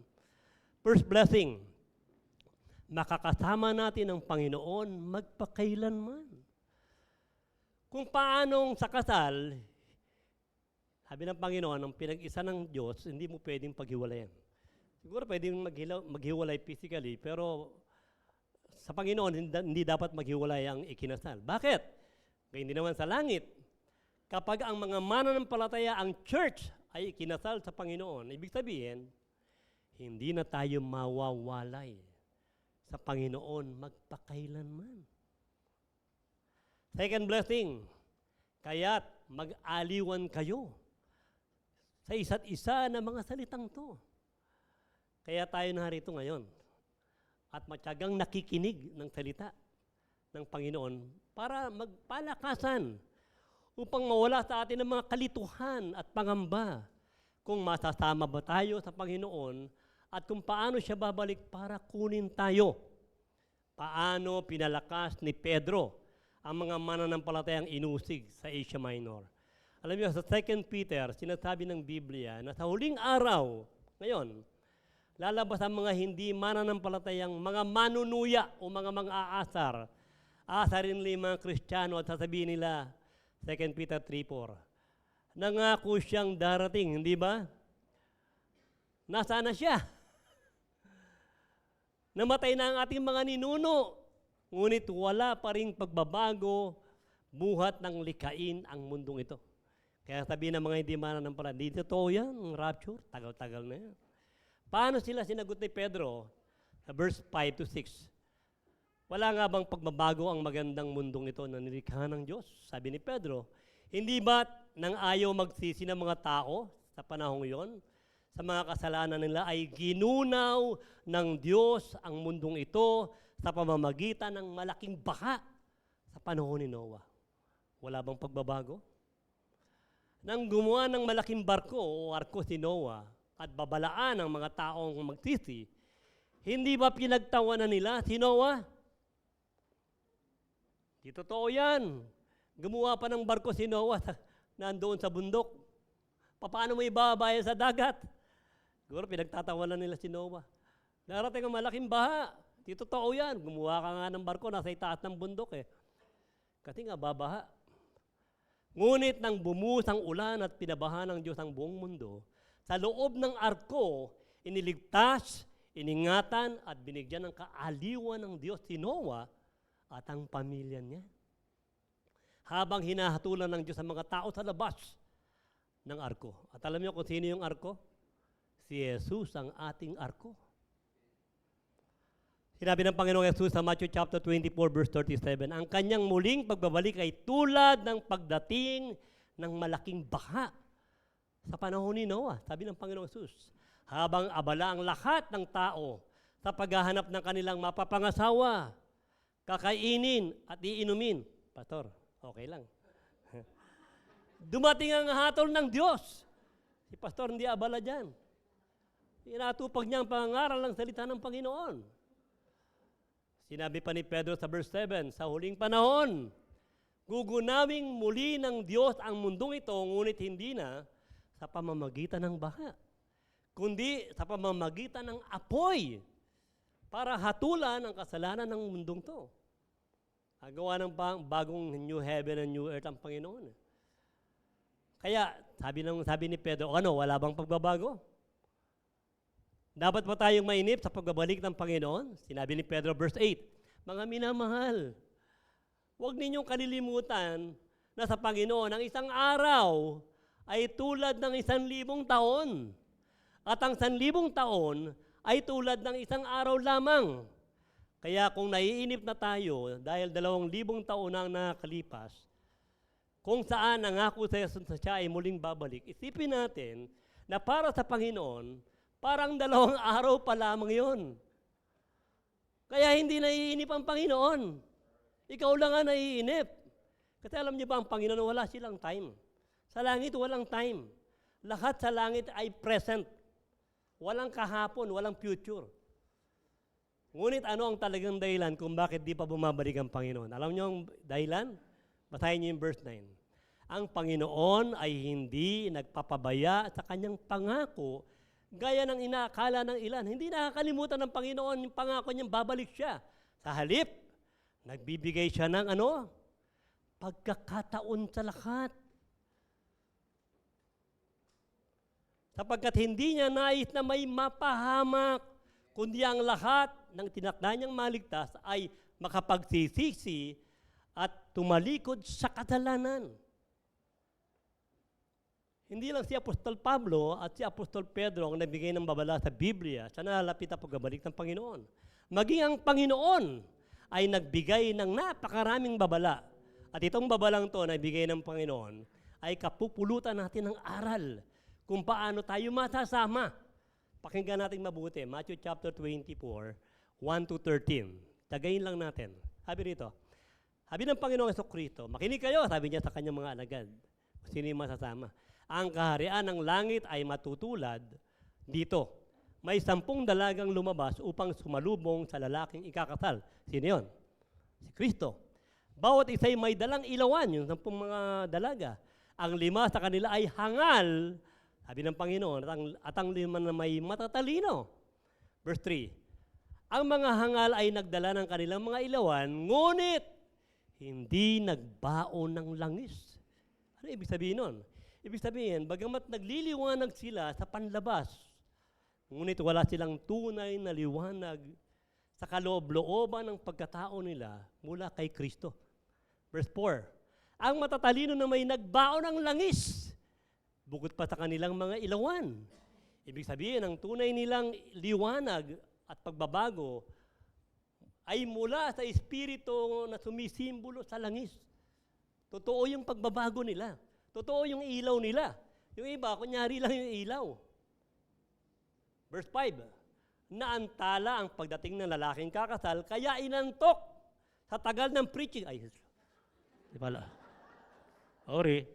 First blessing, makakasama natin ang Panginoon magpakailanman. Kung paanong sa kasal, sabi ng Panginoon, ang pinag-isa ng Diyos, hindi mo pwedeng paghiwalayan. Siguro pwedeng maghiwalay physically, pero sa Panginoon, hindi dapat maghiwalay ang ikinasal. Bakit? Kaya hindi naman sa langit. Kapag ang mga mananampalataya, ang church ay ikinasal sa Panginoon, ibig sabihin, hindi na tayo mawawalay sa Panginoon magpakailanman. Second blessing, kaya't mag-aliwan kayo sa isa't isa na mga salitang to. Kaya tayo narito ngayon at matyagang nakikinig ng salita ng Panginoon para magpalakasan upang mawala sa atin ang mga kalituhan at pangamba kung masasama ba tayo sa Panginoon at kung paano siya babalik para kunin tayo. Paano pinalakas ni Pedro ang mga mananampalatayang inusig sa Asia Minor. Alam niyo, sa 2 Peter, sinasabi ng Biblia na sa huling araw, ngayon, lalabas ang mga hindi mananampalatayang mga manunuya o mga aasar. Aasarin nila yung mga Kristiyano at sasabihin nila, 2 Peter 3:4. Nangako siyang darating, hindi ba? Nasaan na siya? Namatay na ang ating mga ninuno. Ngunit wala pa ring pagbabago, buhat ng likain ang mundong ito. Kaya sabi ng mga hindi mananampalataya, di totoo yan, rapture, tagal-tagal na yan. Paano sila sinagot ni Pedro? Sa verse 5-6. Wala nga bang pagbabago ang magandang mundong ito na nilikha ng Diyos? Sabi ni Pedro, hindi ba nang ayaw magsisi ng mga tao sa panahong yon? Sa mga kasalanan nila ay ginunaw ng Diyos ang mundong ito sa pamamagitan ng malaking baha sa panahon ni Noah. Wala bang pagbabago? Nang gumawa ng malaking barko o arko si Noah at babalaan ang mga taong magsisi, hindi ba pinagtawanan nila si Noah? Di totoo yan. Gumawa pa ng barko si Noah nandoon sa bundok. Paano mo ibabayan sa dagat? Siguro pinagtatawanan nila si Noah. Darating ang malaking baha. Di totoo yan. Gumawa ka nga ng barko, nasa itaas ng bundok eh. Kasi nga babaha. Ngunit nang bumuhos ang ulan at pinabaha ng Diyos ang buong mundo, sa loob ng arko, iniligtas, iningatan at binigyan ng kaaliwan ng Diyos si Noah at ang pamilya niya. Habang hinahatulan ng Diyos ang mga tao sa labas ng arko. At alam niyo kung sino yung arko? Si Jesus ang ating arko. Sinabi ng Panginoong Jesus sa Matthew chapter 24 verse 37, ang kanyang muling pagbabalik ay tulad ng pagdating ng malaking baha sa panahon ni Noah. Sabi ng Panginoong Jesus, habang abala ang lahat ng tao sa paghahanap ng kanilang mapapangasawa, kakainin at iinumin. Pastor, okay lang. Dumating ang hatol ng Diyos. Si Pastor hindi abala dyan. Inatupag niya ang pangaral ng salita ng Panginoon. Sinabi pa ni Pedro sa verse 7, sa huling panahon, gugunawing muli ng Diyos ang mundong ito, ngunit hindi na sa pamamagitan ng baha, kundi sa pamamagitan ng apoy para hatulan ang kasalanan ng mundong to. Gawa ng bagong new heaven and new earth ang Panginoon. Kaya, sabi ni Pedro, wala bang pagbabago? Dapat ba tayong mainip sa pagbabalik ng Panginoon? Sinabi ni Pedro, verse 8, mga minamahal, huwag ninyong kalilimutan na sa Panginoon, ang isang araw ay tulad ng 1,000 taon. At ang 1,000 taon ay tulad ng isang araw lamang. Kaya kung naiinip na tayo, dahil 2,000 taon na ang nakalipas, kung saan nangako sa Jesus na siya ay muling babalik, isipin natin na para sa Panginoon, parang 2 araw pa lamang yun. Kaya hindi naiinip ang Panginoon. Ikaw lang ang naiinip. Kasi alam niyo ba, ang Panginoon wala silang time. Sa langit, walang time. Lahat sa langit ay present. Walang kahapon, walang future. Ngunit ano ang talagang dahilan kung bakit di pa bumabalik ang Panginoon? Alam niyo ang dahilan? Basahin niyo yung verse 9. Ang Panginoon ay hindi nagpapabaya sa kanyang pangako gaya ng inaakala ng ilan. Hindi nakakalimutan ng Panginoon yung pangako niyang babalik siya. Sa halip, nagbibigay siya ng pagkakataon sa lahat. Sapagkat hindi niya nais na may mapahamak, kundi ang lahat ng tinakda niyang maligtas ay makapagsisisi at tumalikod sa kasalanan. Hindi lang si Apostol Pablo at si Apostol Pedro ang nagbigay ng babala sa Biblia sa nalalapit na pagbabalik ng Panginoon. Maging ang Panginoon ay nagbigay ng napakaraming babala. At itong babalang to na ibigay ng Panginoon ay kapupulutan natin ng aral kung paano tayo masasama. Pakinggan natin mabuti. Matthew chapter 24, 1-13. Tagayin lang natin. Sabi rito, sabi ng Panginoong Jesucristo, makinig kayo, sabi niya sa kanyang mga alagad. Sino yung masasama? Ang kaharian ng langit ay matutulad dito. May 10 dalagang lumabas upang sumalubong sa lalaking ikakasal. Sino yun? Si Kristo. Bawat isa'y may dalang ilawan, yung 10 mga dalaga. Ang 5 sa kanila ay hangal, sabi ng Panginoon, at ang 5 na may matatalino. Verse 3, ang mga hangal ay nagdala ng kanilang mga ilawan, ngunit hindi nagbaon ng langis. Ano ibig sabihin nun? Ibig sabihin, bagamat nagliliwanag sila sa panlabas, ngunit wala silang tunay na liwanag sa kaloob-looban ng pagkatao nila mula kay Kristo. Verse 4, ang matatalino na may nagbaon ng langis, bukod pa sa kanilang mga ilawan. Ibig sabihin, ang tunay nilang liwanag at pagbabago ay mula sa Espiritu na sumisimbolo sa langis. Totoo yung pagbabago nila. Totoo yung ilaw nila. Yung iba, kunyari lang yung ilaw. Verse 5, naantala ang pagdating ng lalaking kakasal, kaya inantok sa tagal ng preaching. Ay, di pala. Sorry.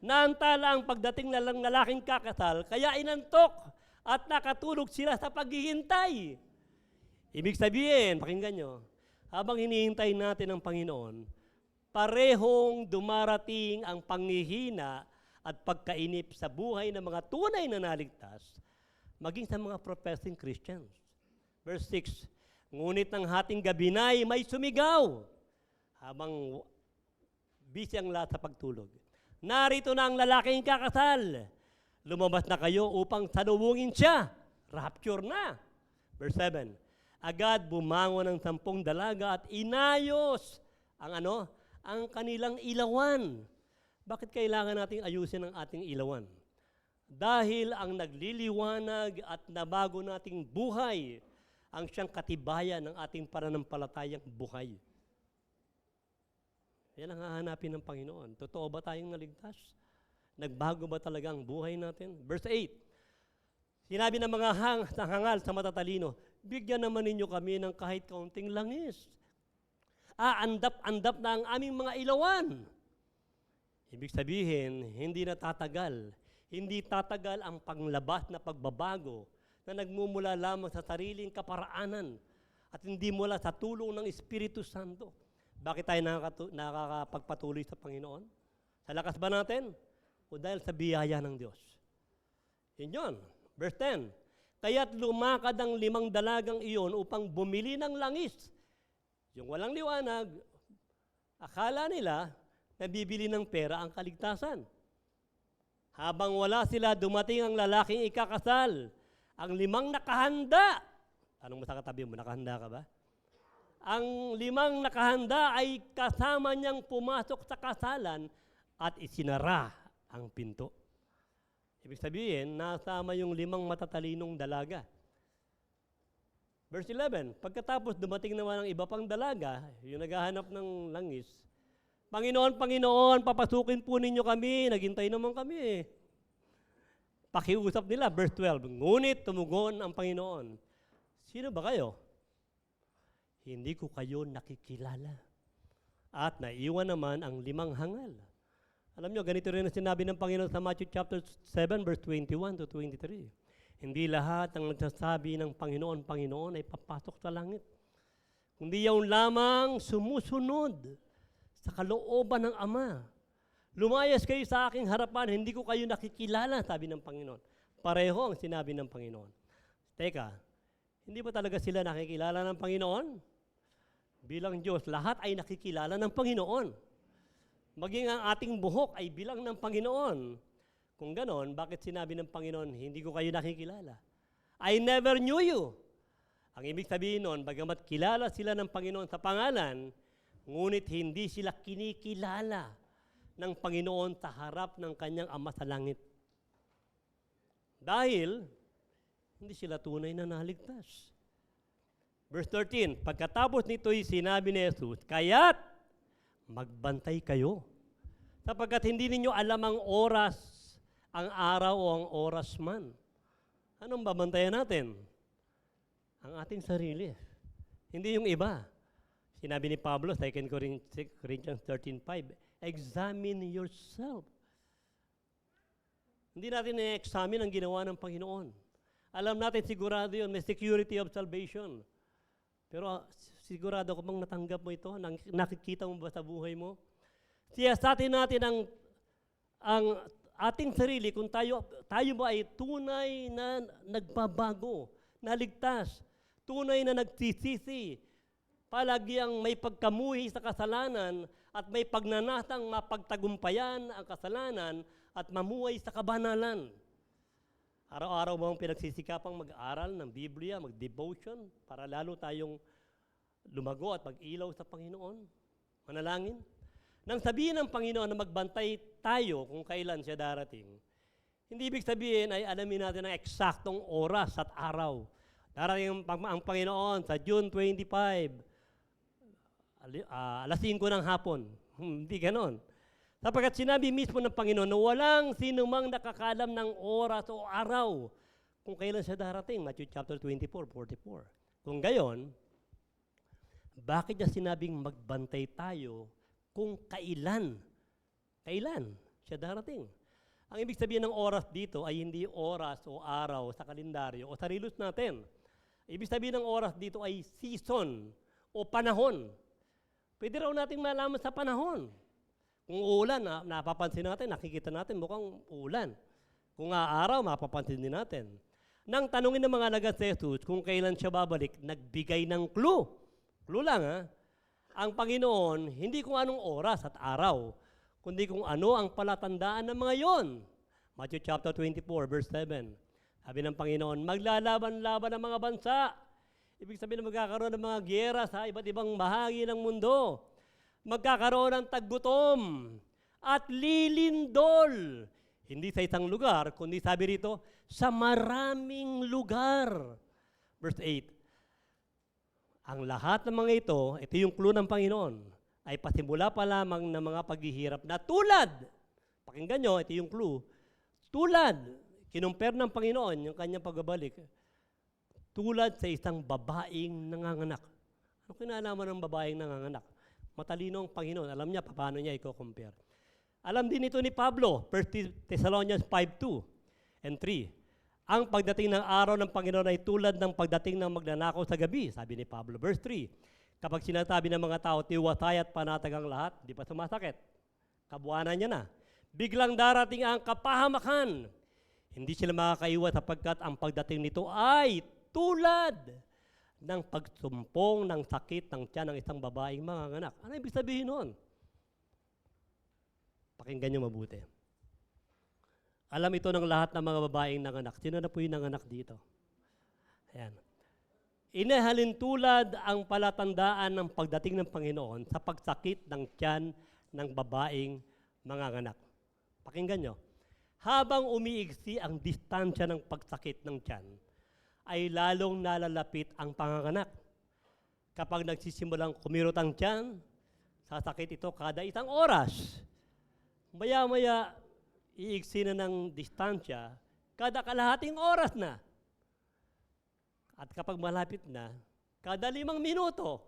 Naantala ang pagdating ng lalaking kakasal, kaya inantok at nakatulog sila sa paghihintay. Ibig sabihin, pakinggan nyo, habang hinihintay natin ang Panginoon, parehong dumarating ang panghihina at pagkainip sa buhay ng mga tunay na naligtas, maging sa mga professing Christians. Verse 6, ngunit ng hating gabi na'y may sumigaw habang busy ang lahat sa pagtulog. Narito na ang lalaking kakasal. Lumabas na kayo upang salubungin siya. Rapture na. Verse 7, agad bumangon ang 10 dalaga at inayos ang kanilang ilawan. Bakit kailangan nating ayusin ang ating ilawan? Dahil ang nagliliwanag at nabago nating buhay ang siyang katibayan ng ating pananampalatayang buhay. Yan ang hahanapin ng Panginoon. Totoo ba tayong naligtas? Nagbago ba talaga ang buhay natin? Verse 8, sinabi ng mga hangal sa matatalino, bigyan naman ninyo kami ng kahit kaunting langis. Andap-andap na ang aming mga ilawan. Ibig sabihin, hindi tatagal ang panglabas na pagbabago na nagmumula lamang sa sariling kaparaanan at hindi mula sa tulong ng Espiritu Santo. Bakit tayo nakakapagpatuloy sa Panginoon? Sa lakas ba natin? O dahil sa biyaya ng Diyos? Yun. Verse 10, kaya't lumakad ang 5 dalagang iyon upang bumili ng langis. Yung walang liwanag, akala nila nabibili ng pera ang kaligtasan. Habang wala sila, dumating ang lalaking ikakasal. Ang 5 nakahanda. Anong mo sa katabi mo? Nakahanda ka ba? Ang 5 nakahanda ay kasama niyang pumasok sa kasalan at isinara ang pinto. Ibig sabihin, nasama yung 5 matatalinong dalaga. Verse 11, pagkatapos dumating naman ang iba pang dalaga, yung naghahanap ng langis, Panginoon, Panginoon, papasukin po ninyo kami. Naghintay naman kami. Pakiusap nila, verse 12, ngunit tumugon ang Panginoon, sino ba kayo? Hindi ko kayo nakikilala. At naiwan naman ang 5 hangal. Alam nyo, ganito rin ang sinabi ng Panginoon sa Matthew chapter 7, verse 21 to 23. Hindi lahat ang nagsasabi ng Panginoon, Panginoon ay papasok sa langit. Kundi yaon lamang sumusunod sa kalooban ng Ama. Lumayas kayo sa aking harapan, hindi ko kayo nakikilala, sabi ng Panginoon. Pareho ang sinabi ng Panginoon. Teka, hindi ba talaga sila nakikilala ng Panginoon? Bilang Diyos, lahat ay nakikilala ng Panginoon. Maging ang ating buhok ay bilang ng Panginoon. Kung ganon, bakit sinabi ng Panginoon, hindi ko kayo nakikilala? I never knew you. Ang ibig sabihin nun, bagamat kilala sila ng Panginoon sa pangalan, ngunit hindi sila kinikilala ng Panginoon sa harap ng kanyang Ama sa langit. Dahil, hindi sila tunay na naligtas. Verse 13, pagkatapos nito'y sinabi ni Jesus, kaya't magbantay kayo, sapagkat hindi ninyo alam ang oras, ang araw o ang oras man. Anong babantayan natin? Ang ating sarili. Hindi yung iba. Sinabi ni Pablo, 2 Corinthians 13:5, examine yourself. Hindi natin na-examine ang ginawa ng Panginoon. Alam natin sigurado yun, may security of salvation. Pero sigurado ko bang natanggap mo ito? Nakikita mo ba sa buhay mo? Siyasatin natin ang ating sarili kung tayo ba ay tunay na nagbabago, naligtas, tunay na nagsisisi, palagi ang may pagkamuhi sa kasalanan at may pagnanasang mapagtagumpayan ang kasalanan at mamuhay sa kabanalan. Araw-araw mo ang pinagsisikapang mag-aral ng Biblia, mag-devotion, para lalo tayong lumago at mag-ilaw sa Panginoon. Manalangin. Nang sabihin ng Panginoon na magbantay tayo kung kailan siya darating, hindi ibig sabihin ay alamin natin ang eksaktong oras at araw. Darating ang Panginoon sa June 25, alas 5 ng hapon. Hindi ganon. Sapagkat sinabi mismo ng Panginoon na walang sinumang nakakalam ng oras o araw kung kailan siya darating. Matthew chapter 24:44. Kung gayon, bakit niya sinabing magbantay tayo kung kailan siya darating? Ang ibig sabihin ng oras dito ay hindi oras o araw sa kalendaryo o sa relos natin. Ibig sabihin ng oras dito ay season o panahon. Pwede raw nating malaman sa panahon. Kung uulan, napapansin natin, nakikita natin mukhang uulan. Kung aaraw, mapapansin din natin. Nang tanungin ng mga alagad si Jesus kung kailan siya babalik, nagbigay ng clue. Clue lang ha. Ang Panginoon, hindi kung anong oras at araw, kundi kung ano ang palatandaan ng mga yon. Matthew chapter 24, verse 7. Sabi ng Panginoon, maglalaban-laban ang mga bansa. Ibig sabihin na magkakaroon ng mga giyera sa iba't ibang bahagi ng mundo. Magkakaroon ng taggutom at lilindol. Hindi sa isang lugar, kundi sabi rito, sa maraming lugar. Verse 8. Ang lahat ng mga ito yung clue ng Panginoon, ay pasimula pa lamang ng mga paghihirap na tulad, pakinggan nyo, ito yung clue, tulad, kinumpir ng Panginoon yung kanyang pagbabalik, tulad sa isang babaeng nanganganak. Ano kinalaman ng babaeng nanganganak? Matalino ang Panginoon. Alam niya paano niya i-compare. Alam din ito ni Pablo, 1 Thessalonians 5:2 and 3. Ang pagdating ng araw ng Panginoon ay tulad ng pagdating ng magnanakaw sa gabi, sabi ni Pablo. Verse 3, kapag sinasabi ng mga tao, tiwasay at panatag ang lahat, di pa sumasakit. Kabuanan niya na. Biglang darating ang kapahamakan. Hindi sila makakaiwas sapagkat ang pagdating nito ay tulad ng pagsumpong ng sakit ng tiyan ng isang babaeng manganganak. Ano ibig sabihin nun? Pakinggan niyo mabuti. Alam ito ng lahat ng mga babaeng nanganak. Sino na po yung nanganak dito? Ayan. Inahalin tulad ang palatandaan ng pagdating ng Panginoon sa pagsakit ng tiyan ng babaeng manganganak. Pakinggan nyo. Habang umiigsi ang distansya ng pagsakit ng tiyan, ay lalong nalalapit ang panganganak. Kapag nagsisimulang kumirot ang tiyan, sasakit ito kada isang oras. Maya-maya, iigsi na ng distansya, kada kalahating oras na. At kapag malapit na, kada 5 minuto.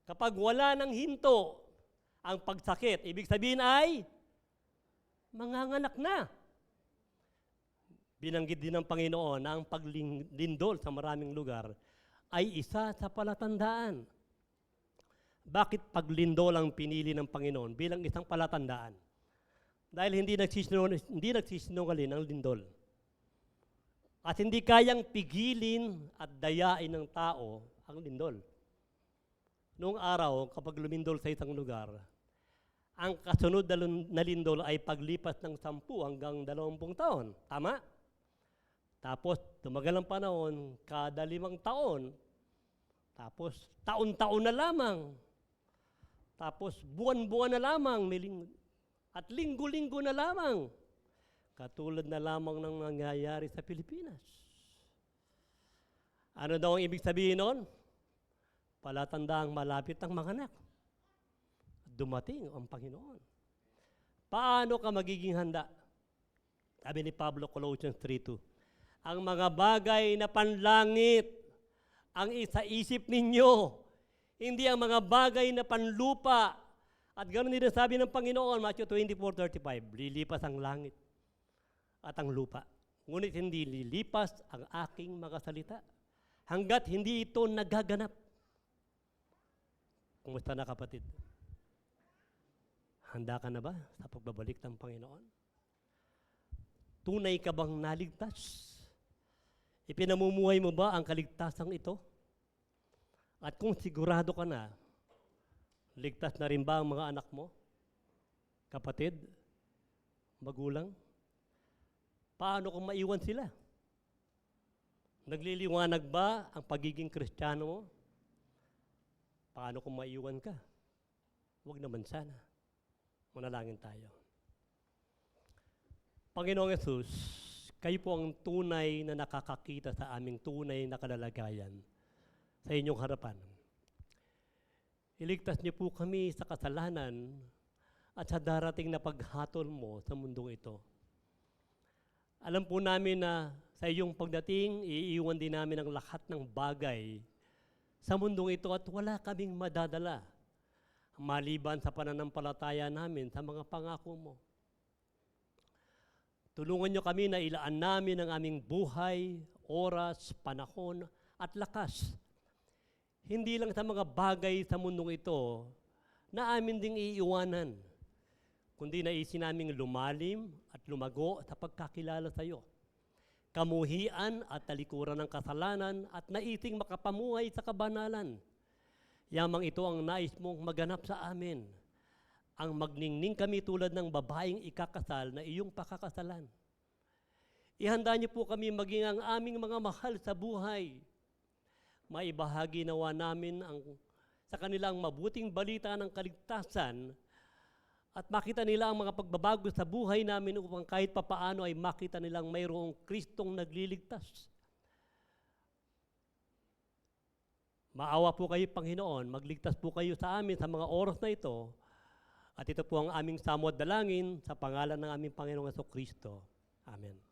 Kapag wala ng hinto ang pagsakit, ibig sabihin ay manganganak na. Binanggit din ng Panginoon na ang paglindol sa maraming lugar ay isa sa palatandaan. Bakit paglindol ang pinili ng Panginoon bilang isang palatandaan? Dahil hindi nagsisinungaling ang lindol. At hindi kayang pigilin at dayain ng tao ang lindol. Noong araw, kapag lumindol sa isang lugar, ang kasunod na lindol ay paglipas ng 10 hanggang 20 taon. Tama? Tapos, tumagal ang panahon, kada 5 taon. Tapos, taon-taon na lamang. Tapos, buwan-buwan na lamang. At linggo-linggo na lamang. Katulad na lamang ng nangyayari sa Pilipinas. Ano daw ang ibig sabihin nun? Palatandaang malapit ang manganak. Dumating ang Panginoon. Paano ka magiging handa? Sabi ni Pablo, Colossians 3:2. Ang mga bagay na panlangit ang isaisip ninyo, hindi ang mga bagay na panlupa. At ganoon din sabi ng Panginoon, Matthew 24:35, lilipas ang langit at ang lupa. Ngunit hindi lilipas ang aking mga salita hanggat hindi ito nagaganap. Kumusta na kapatid? Handa ka na ba sa pagbabalik ng Panginoon? Tunay ka bang naligtas? Ipinamumuhay mo ba ang kaligtasang ito? At kung sigurado ka na, ligtas na rin ba ang mga anak mo? Kapatid? Magulang? Paano kung maiwan sila? Nagliliwanag ba ang pagiging Kristiyano mo? Paano kung maiwan ka? Huwag naman sana. Manalangin tayo. Panginoong Yesus, kayo po ang tunay na nakakakita sa aming tunay na kalalagayan sa inyong harapan. Iligtas niyo po kami sa kasalanan at sa darating na paghatol mo sa mundong ito. Alam po namin na sa iyong pagdating, iiwan din namin ang lahat ng bagay sa mundong ito at wala kaming madadala maliban sa pananampalataya namin sa mga pangako mo. Tulungan niyo kami na ilaan namin ang aming buhay, oras, panahon at lakas. Hindi lang sa mga bagay sa mundong ito, na amin ding iiwanan, kundi naisin naming lumalim at lumago sa pagkakilala sa iyo. Kamuhian at talikuran ng kasalanan at naising makapamuhay sa kabanalan. Yamang ito ang nais mong maganap sa amin. Ang magningning kami tulad ng babaeng ikakasal na iyong pakakasalan. Ihanda niyo po kami maging ang aming mga mahal sa buhay. Maibahagi nawa namin sa kanilang mabuting balita ng kaligtasan at makita nila ang mga pagbabago sa buhay namin upang kahit papaano ay makita nilang mayroong Kristong nagliligtas. Maawa po kayo, Panginoon, magligtas po kayo sa amin sa mga oras na ito. At ito po ang aming samod dalangin sa pangalan ng aming Panginoong Jesucristo. Amen.